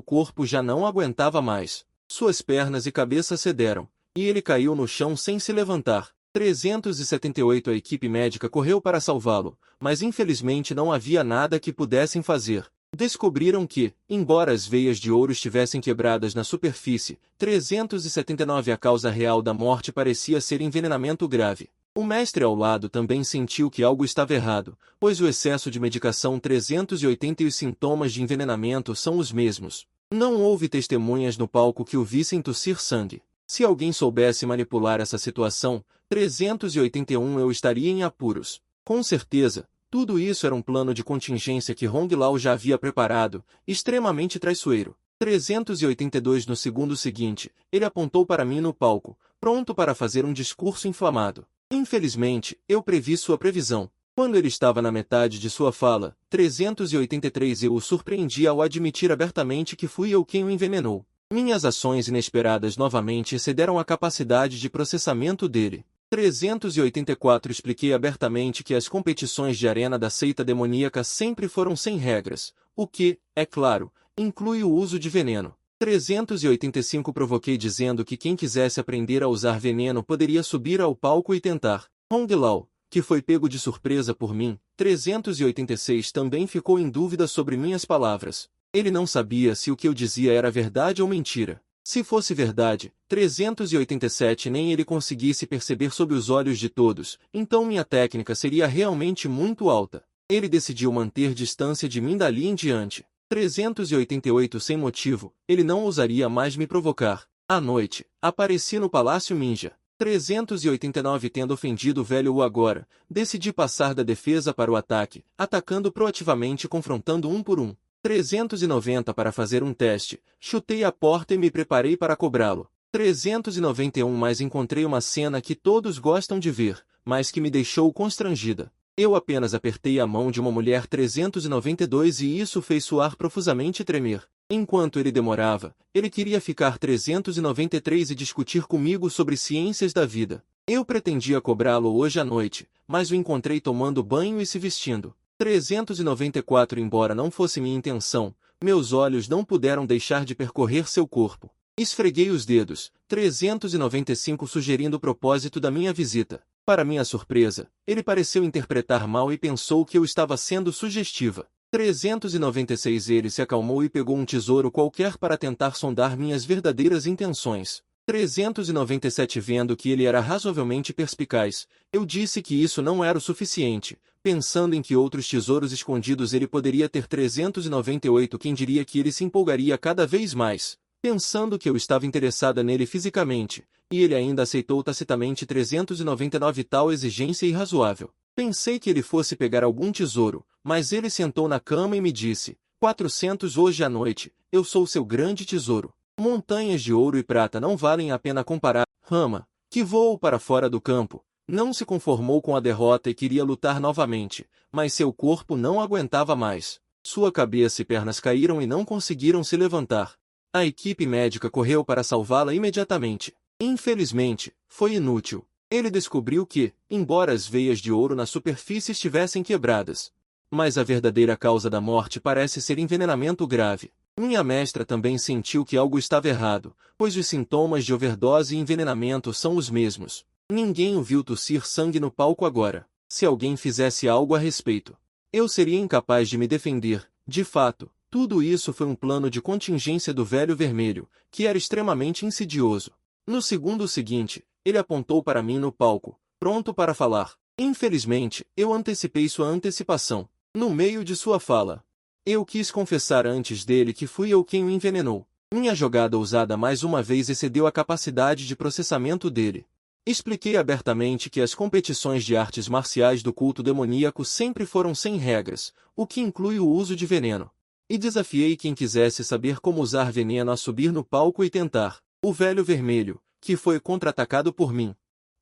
corpo já não aguentava mais. Suas pernas e cabeça cederam, e ele caiu no chão sem se levantar. 378 A equipe médica correu para salvá-lo, mas infelizmente não havia nada que pudessem fazer. Descobriram que, embora as veias de ouro estivessem quebradas na superfície, 379 a causa real da morte parecia ser envenenamento grave. O mestre ao lado também sentiu que algo estava errado, pois o excesso de medicação 380 e os sintomas de envenenamento são os mesmos. Não houve testemunhas no palco que o vissem tossir sangue. Se alguém soubesse manipular essa situação, 381 eu estaria em apuros. Com certeza, tudo isso era um plano de contingência que Hong Lao já havia preparado, extremamente traiçoeiro. 382 No segundo seguinte, ele apontou para mim no palco, pronto para fazer um discurso inflamado. Infelizmente, eu previ sua previsão. Quando ele estava na metade de sua fala, 383 eu o surpreendi ao admitir abertamente que fui eu quem o envenenou. Minhas ações inesperadas novamente excederam a capacidade de processamento dele. 384 Expliquei abertamente que as competições de arena da seita demoníaca sempre foram sem regras, o que, é claro, inclui o uso de veneno. 385 Provoquei dizendo que quem quisesse aprender a usar veneno poderia subir ao palco e tentar. Hong Lao, que foi pego de surpresa por mim, 386 também ficou em dúvida sobre minhas palavras. Ele não sabia se o que eu dizia era verdade ou mentira. Se fosse verdade, 387 nem ele conseguisse perceber sob os olhos de todos, então minha técnica seria realmente muito alta. Ele decidiu manter distância de mim dali em diante. 388 Sem motivo, ele não ousaria mais me provocar. À noite, apareci no Palácio Ninja. 389 Tendo ofendido o velho Wu agora, decidi passar da defesa para o ataque, atacando proativamente e confrontando um por um. 390 Para fazer um teste, chutei a porta e me preparei para cobrá-lo. 391 Mas encontrei uma cena que todos gostam de ver, mas que me deixou constrangida. Eu apenas apertei a mão de uma mulher 392 e isso fez suar profusamente e tremer. Enquanto ele demorava, ele queria ficar 393 e discutir comigo sobre ciências da vida. Eu pretendia cobrá-lo hoje à noite, mas o encontrei tomando banho e se vestindo. 394 Embora não fosse minha intenção, meus olhos não puderam deixar de percorrer seu corpo. Esfreguei os dedos. 395 Sugerindo o propósito da minha visita. Para minha surpresa, ele pareceu interpretar mal e pensou que eu estava sendo sugestiva. 396 Ele se acalmou e pegou um tesouro qualquer para tentar sondar minhas verdadeiras intenções. 397 Vendo que ele era razoavelmente perspicaz, eu disse que isso não era o suficiente. Pensando em que outros tesouros escondidos ele poderia ter. 398 Quem diria que ele se empolgaria cada vez mais, pensando que eu estava interessada nele fisicamente, e ele ainda aceitou tacitamente. 399 Tal exigência irrazoável. Pensei que ele fosse pegar algum tesouro, mas ele sentou na cama e me disse, 400 hoje à noite, eu sou seu grande tesouro. Montanhas de ouro e prata não valem a pena comparar. Rama, que voou para fora do campo, não se conformou com a derrota e queria lutar novamente, mas seu corpo não aguentava mais. Sua cabeça e pernas caíram e não conseguiram se levantar. A equipe médica correu para salvá-la imediatamente. Infelizmente, foi inútil. Ele descobriu que, embora as veias de ouro na superfície estivessem quebradas, mas a verdadeira causa da morte parece ser envenenamento grave. Minha mestra também sentiu que algo estava errado, pois os sintomas de overdose e envenenamento são os mesmos. Ninguém o viu tossir sangue no palco agora. Se alguém fizesse algo a respeito, eu seria incapaz de me defender. De fato, tudo isso foi um plano de contingência do Velho Vermelho, que era extremamente insidioso. No segundo seguinte, ele apontou para mim no palco, pronto para falar. Infelizmente, eu antecipei sua antecipação. No meio de sua fala, eu quis confessar antes dele que fui eu quem o envenenou. Minha jogada ousada mais uma vez excedeu a capacidade de processamento dele. Expliquei abertamente que as competições de artes marciais do culto demoníaco sempre foram sem regras, o que inclui o uso de veneno. E desafiei quem quisesse saber como usar veneno a subir no palco e tentar. O Velho Vermelho, que foi contra-atacado por mim,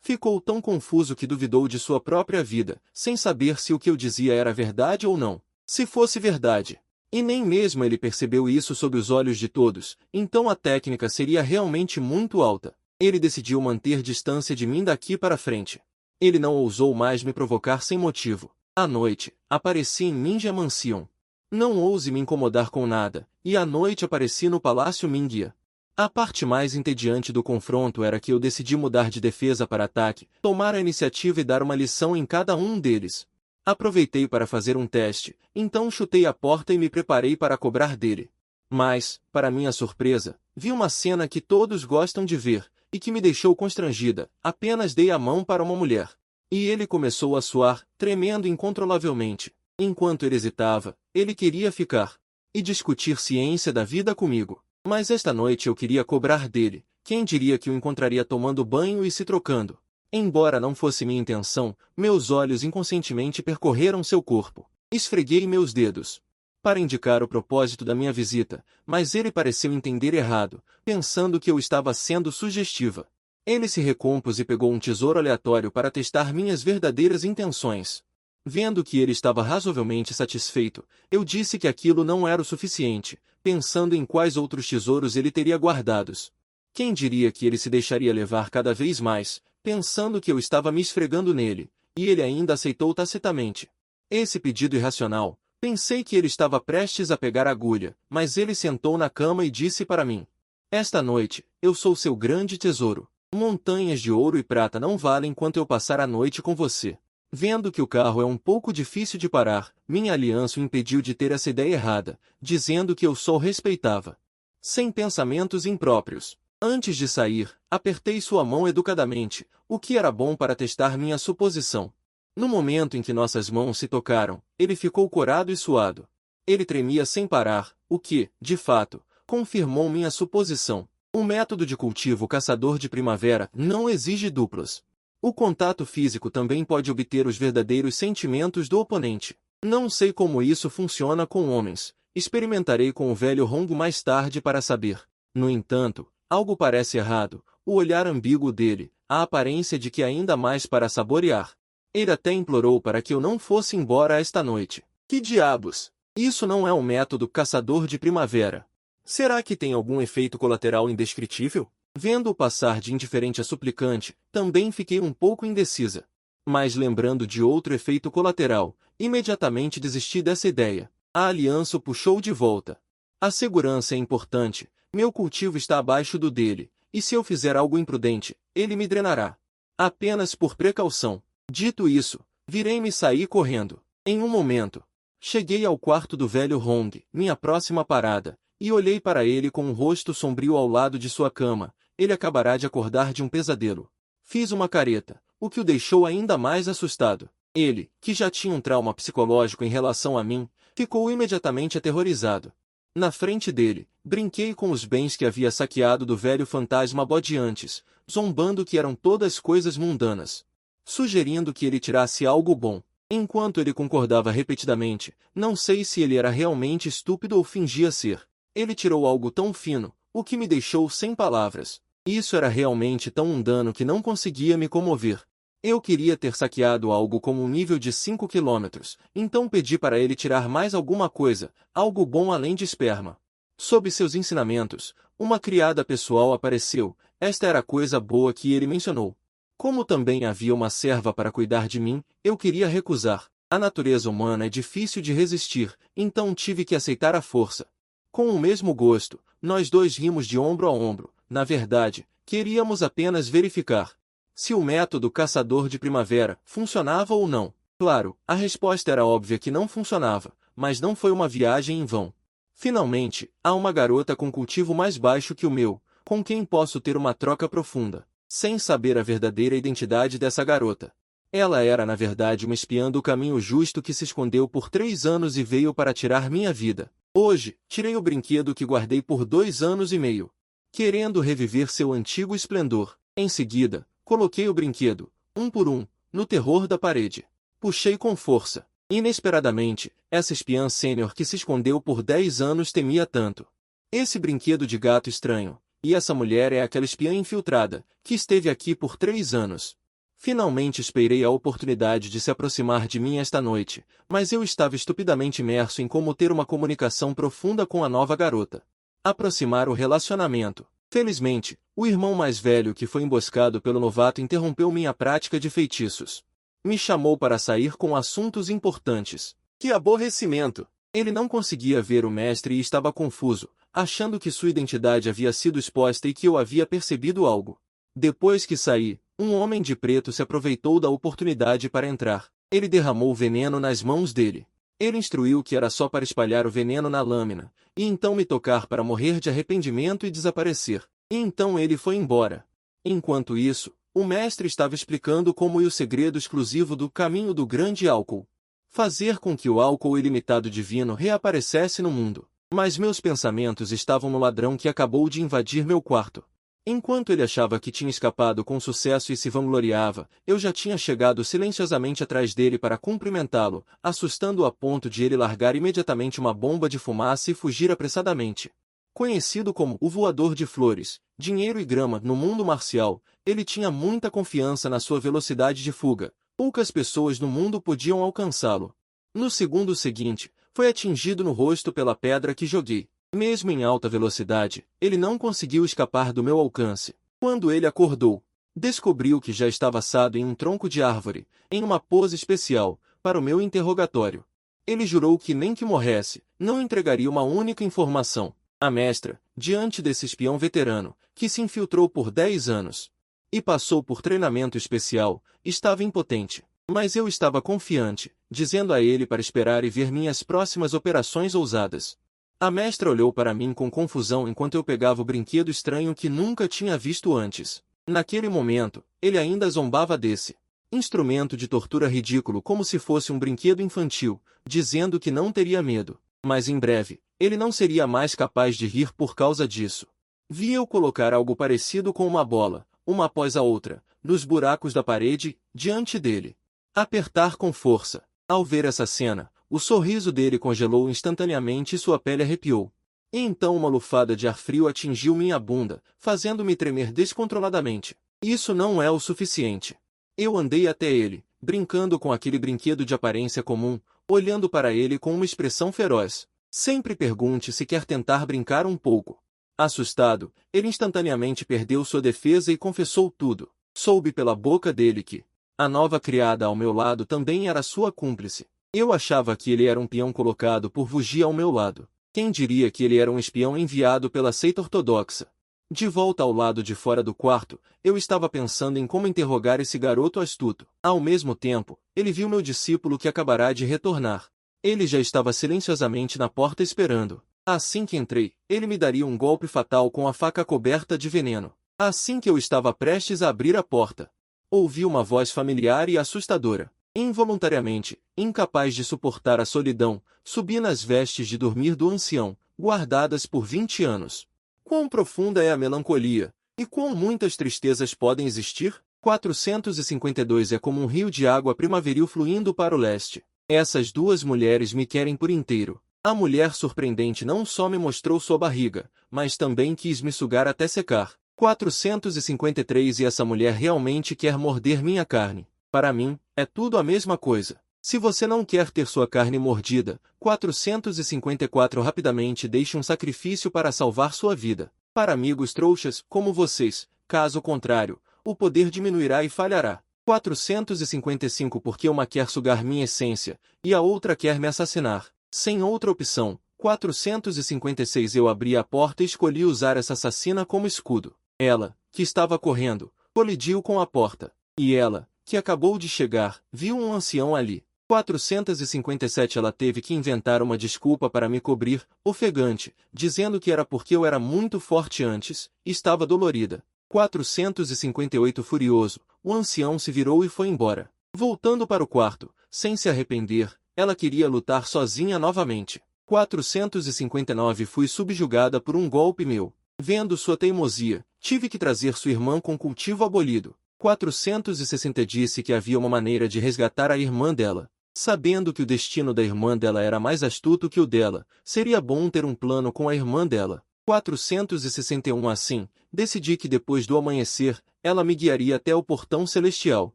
ficou tão confuso que duvidou de sua própria vida, sem saber se o que eu dizia era verdade ou não. Se fosse verdade, e nem mesmo ele percebeu isso sob os olhos de todos, então a técnica seria realmente muito alta. Ele decidiu manter distância de mim daqui para frente. Ele não ousou mais me provocar sem motivo. À noite, apareci em Ninja Mansion. Não ouse me incomodar com nada, e à noite apareci no Palácio Mingya. A parte mais entediante do confronto era que eu decidi mudar de defesa para ataque, tomar a iniciativa e dar uma lição em cada um deles. Aproveitei para fazer um teste, então chutei a porta e me preparei para cobrar dele. Mas, para minha surpresa, vi uma cena que todos gostam de ver, e que me deixou constrangida. Apenas dei a mão para uma mulher. E ele começou a suar, tremendo incontrolavelmente. Enquanto ele hesitava, ele queria ficar e discutir ciência da vida comigo. Mas esta noite eu queria cobrar dele. Quem diria que o encontraria tomando banho e se trocando? Embora não fosse minha intenção, meus olhos inconscientemente percorreram seu corpo. Esfreguei meus dedos para indicar o propósito da minha visita, mas ele pareceu entender errado, pensando que eu estava sendo sugestiva. Ele se recompôs e pegou um tesouro aleatório para testar minhas verdadeiras intenções. Vendo que ele estava razoavelmente satisfeito, eu disse que aquilo não era o suficiente, pensando em quais outros tesouros ele teria guardados. Quem diria que ele se deixaria levar cada vez mais, pensando que eu estava me esfregando nele, e ele ainda aceitou tacitamente esse pedido irracional. Pensei que ele estava prestes a pegar a agulha, mas ele sentou na cama e disse para mim: "Esta noite, eu sou seu grande tesouro. Montanhas de ouro e prata não valem quanto eu passar a noite com você." Vendo que o carro é um pouco difícil de parar, minha aliança o impediu de ter essa ideia errada, dizendo que eu só o respeitava. Sem pensamentos impróprios. Antes de sair, apertei sua mão educadamente, o que era bom para testar minha suposição. No momento em que nossas mãos se tocaram, ele ficou corado e suado. Ele tremia sem parar, o que, de fato, confirmou minha suposição. O método de cultivo caçador de primavera não exige duplas. O contato físico também pode obter os verdadeiros sentimentos do oponente. Não sei como isso funciona com homens. Experimentarei com o velho Rongo mais tarde para saber. No entanto, algo parece errado. O olhar ambíguo dele, a aparência de que ainda mais para saborear. Ele até implorou para que eu não fosse embora esta noite. Que diabos! Isso não é um método caçador de primavera. Será que tem algum efeito colateral indescritível? Vendo-o passar de indiferente a suplicante, também fiquei um pouco indecisa. Mas lembrando de outro efeito colateral, imediatamente desisti dessa ideia. A aliança o puxou de volta. A segurança é importante. Meu cultivo está abaixo do dele, e se eu fizer algo imprudente, ele me drenará. Apenas por precaução. Dito isso, virei-me e saí correndo. Em um momento, cheguei ao quarto do velho Hong, minha próxima parada, e olhei para ele com um rosto sombrio ao lado de sua cama. Ele acabará de acordar de um pesadelo. Fiz uma careta, o que o deixou ainda mais assustado. Ele, que já tinha um trauma psicológico em relação a mim, ficou imediatamente aterrorizado. Na frente dele, brinquei com os bens que havia saqueado do velho fantasma Bode antes, zombando que eram todas coisas mundanas, sugerindo que ele tirasse algo bom. Enquanto ele concordava repetidamente, não sei se ele era realmente estúpido ou fingia ser. Ele tirou algo tão fino, o que me deixou sem palavras. Isso era realmente tão mundano que não conseguia me comover. Eu queria ter saqueado algo como um nível de 5 quilômetros, então pedi para ele tirar mais alguma coisa, algo bom além de esperma. Sob seus ensinamentos, uma criada pessoal apareceu. Esta era a coisa boa que ele mencionou. Como também havia uma serva para cuidar de mim, eu queria recusar. A natureza humana é difícil de resistir, então tive que aceitar à força. Com o mesmo gosto, nós dois rimos de ombro a ombro. Na verdade, queríamos apenas verificar se o método caçador de primavera funcionava ou não. Claro, a resposta era óbvia que não funcionava, mas não foi uma viagem em vão. Finalmente, há uma garota com cultivo mais baixo que o meu, com quem posso ter uma troca profunda, sem saber a verdadeira identidade dessa garota. Ela era na verdade uma espiã do caminho justo que se escondeu por 3 anos e veio para tirar minha vida. Hoje, tirei o brinquedo que guardei por 2 anos e meio, querendo reviver seu antigo esplendor. Em seguida, coloquei o brinquedo, um por um, no terror da parede. Puxei com força. Inesperadamente, essa espiã sênior que se escondeu por 10 anos temia tanto esse brinquedo de gato estranho, e essa mulher é aquela espiã infiltrada, que esteve aqui por 3 anos. Finalmente esperei a oportunidade de se aproximar de mim esta noite, mas eu estava estupidamente imerso em como ter uma comunicação profunda com a nova garota. Aproximar o relacionamento. Felizmente, O irmão mais velho que foi emboscado pelo novato interrompeu minha prática de feitiços. Me chamou para sair com assuntos importantes. Que aborrecimento! Ele não conseguia ver o mestre e estava confuso, achando que sua identidade havia sido exposta e que eu havia percebido algo. Depois que saí, um homem de preto se aproveitou da oportunidade para entrar. Ele derramou veneno nas mãos dele. Ele instruiu que era só para espalhar o veneno na lâmina, e então me tocar para morrer de arrependimento e desaparecer. E então ele foi embora. Enquanto isso, o mestre estava explicando como o segredo exclusivo do caminho do grande álcool. Fazer com que o álcool ilimitado divino reaparecesse no mundo. Mas meus pensamentos estavam no ladrão que acabou de invadir meu quarto. Enquanto ele achava que tinha escapado com sucesso e se vangloriava, eu já tinha chegado silenciosamente atrás dele para cumprimentá-lo, assustando-o a ponto de ele largar imediatamente uma bomba de fumaça e fugir apressadamente. Conhecido como o voador de flores, dinheiro e grama no mundo marcial, ele tinha muita confiança na sua velocidade de fuga. Poucas pessoas no mundo podiam alcançá-lo. No segundo seguinte, foi atingido no rosto pela pedra que joguei. Mesmo em alta velocidade, ele não conseguiu escapar do meu alcance. Quando ele acordou, descobriu que já estava assado em um tronco de árvore, em uma pose especial, para o meu interrogatório. Ele jurou que nem que morresse, não entregaria uma única informação. A mestra, diante desse espião veterano, que se infiltrou por 10 anos e passou por treinamento especial, estava impotente. Mas eu estava confiante, dizendo a ele para esperar e ver minhas próximas operações ousadas. A mestra olhou para mim com confusão enquanto eu pegava o brinquedo estranho que nunca tinha visto antes. Naquele momento, ele ainda zombava desse instrumento de tortura ridículo como se fosse um brinquedo infantil, dizendo que não teria medo. Mas em breve, ele não seria mais capaz de rir por causa disso. Vi eu colocar algo parecido com uma bola, uma após a outra, nos buracos da parede, diante dele. Apertar com força. Ao ver essa cena, o sorriso dele congelou instantaneamente e sua pele arrepiou. E então uma lufada de ar frio atingiu minha bunda, fazendo-me tremer descontroladamente. Isso não é o suficiente. Eu andei até ele, brincando com aquele brinquedo de aparência comum, olhando para ele com uma expressão feroz. Sempre pergunte se quer tentar brincar um pouco. Assustado, ele instantaneamente perdeu sua defesa e confessou tudo. Soube pela boca dele que a nova criada ao meu lado também era sua cúmplice. Eu achava que ele era um peão colocado por Vugia ao meu lado. Quem diria que ele era um espião enviado pela seita ortodoxa? De volta ao lado de fora do quarto, eu estava pensando em como interrogar esse garoto astuto. Ao mesmo tempo, ele viu meu discípulo que acabará de retornar. Ele já estava silenciosamente na porta esperando. Assim que entrei, ele me daria um golpe fatal com a faca coberta de veneno. Assim que eu estava prestes a abrir a porta, ouvi uma voz familiar e assustadora. Involuntariamente, incapaz de suportar a solidão, subi nas vestes de dormir do ancião, guardadas por 20 anos. Quão profunda é a melancolia, e quão muitas tristezas podem existir? 452 é como um rio de água primaveril fluindo para o leste. Essas duas mulheres me querem por inteiro. A mulher surpreendente não só me mostrou sua barriga, mas também quis me sugar até secar. 453 E essa mulher realmente quer morder minha carne. Para mim, é tudo a mesma coisa. Se você não quer ter sua carne mordida, 454 rapidamente deixe um sacrifício para salvar sua vida. Para amigos trouxas, como vocês, caso contrário, o poder diminuirá e falhará. 455 Porque uma quer sugar minha essência, e a outra quer me assassinar. Sem outra opção. 456 Eu abri a porta e escolhi usar essa assassina como escudo. Ela, que estava correndo, colidiu com a porta. E ela, que acabou de chegar, viu um ancião ali. 457 Ela teve que inventar uma desculpa para me cobrir, ofegante, dizendo que era porque eu era muito forte antes, estava dolorida. 458 Furioso, o ancião se virou e foi embora. Voltando para o quarto, sem se arrepender, ela queria lutar sozinha novamente. 459 Fui subjugada por um golpe meu. Vendo sua teimosia, tive que trazer sua irmã com cultivo abolido. 460 Disse que havia uma maneira de resgatar a irmã dela. Sabendo que o destino da irmã dela era mais astuto que o dela, seria bom ter um plano com a irmã dela. 461 Assim, decidi que depois do amanhecer, ela me guiaria até o portão celestial.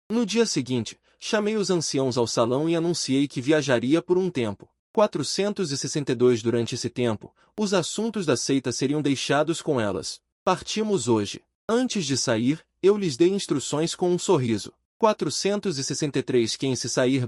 No dia seguinte, chamei os anciãos ao salão e anunciei que viajaria por um tempo. 462 Durante esse tempo, os assuntos da seita seriam deixados com elas. Partimos hoje. Antes de sair, eu lhes dei instruções com um sorriso. 463 Quem se sair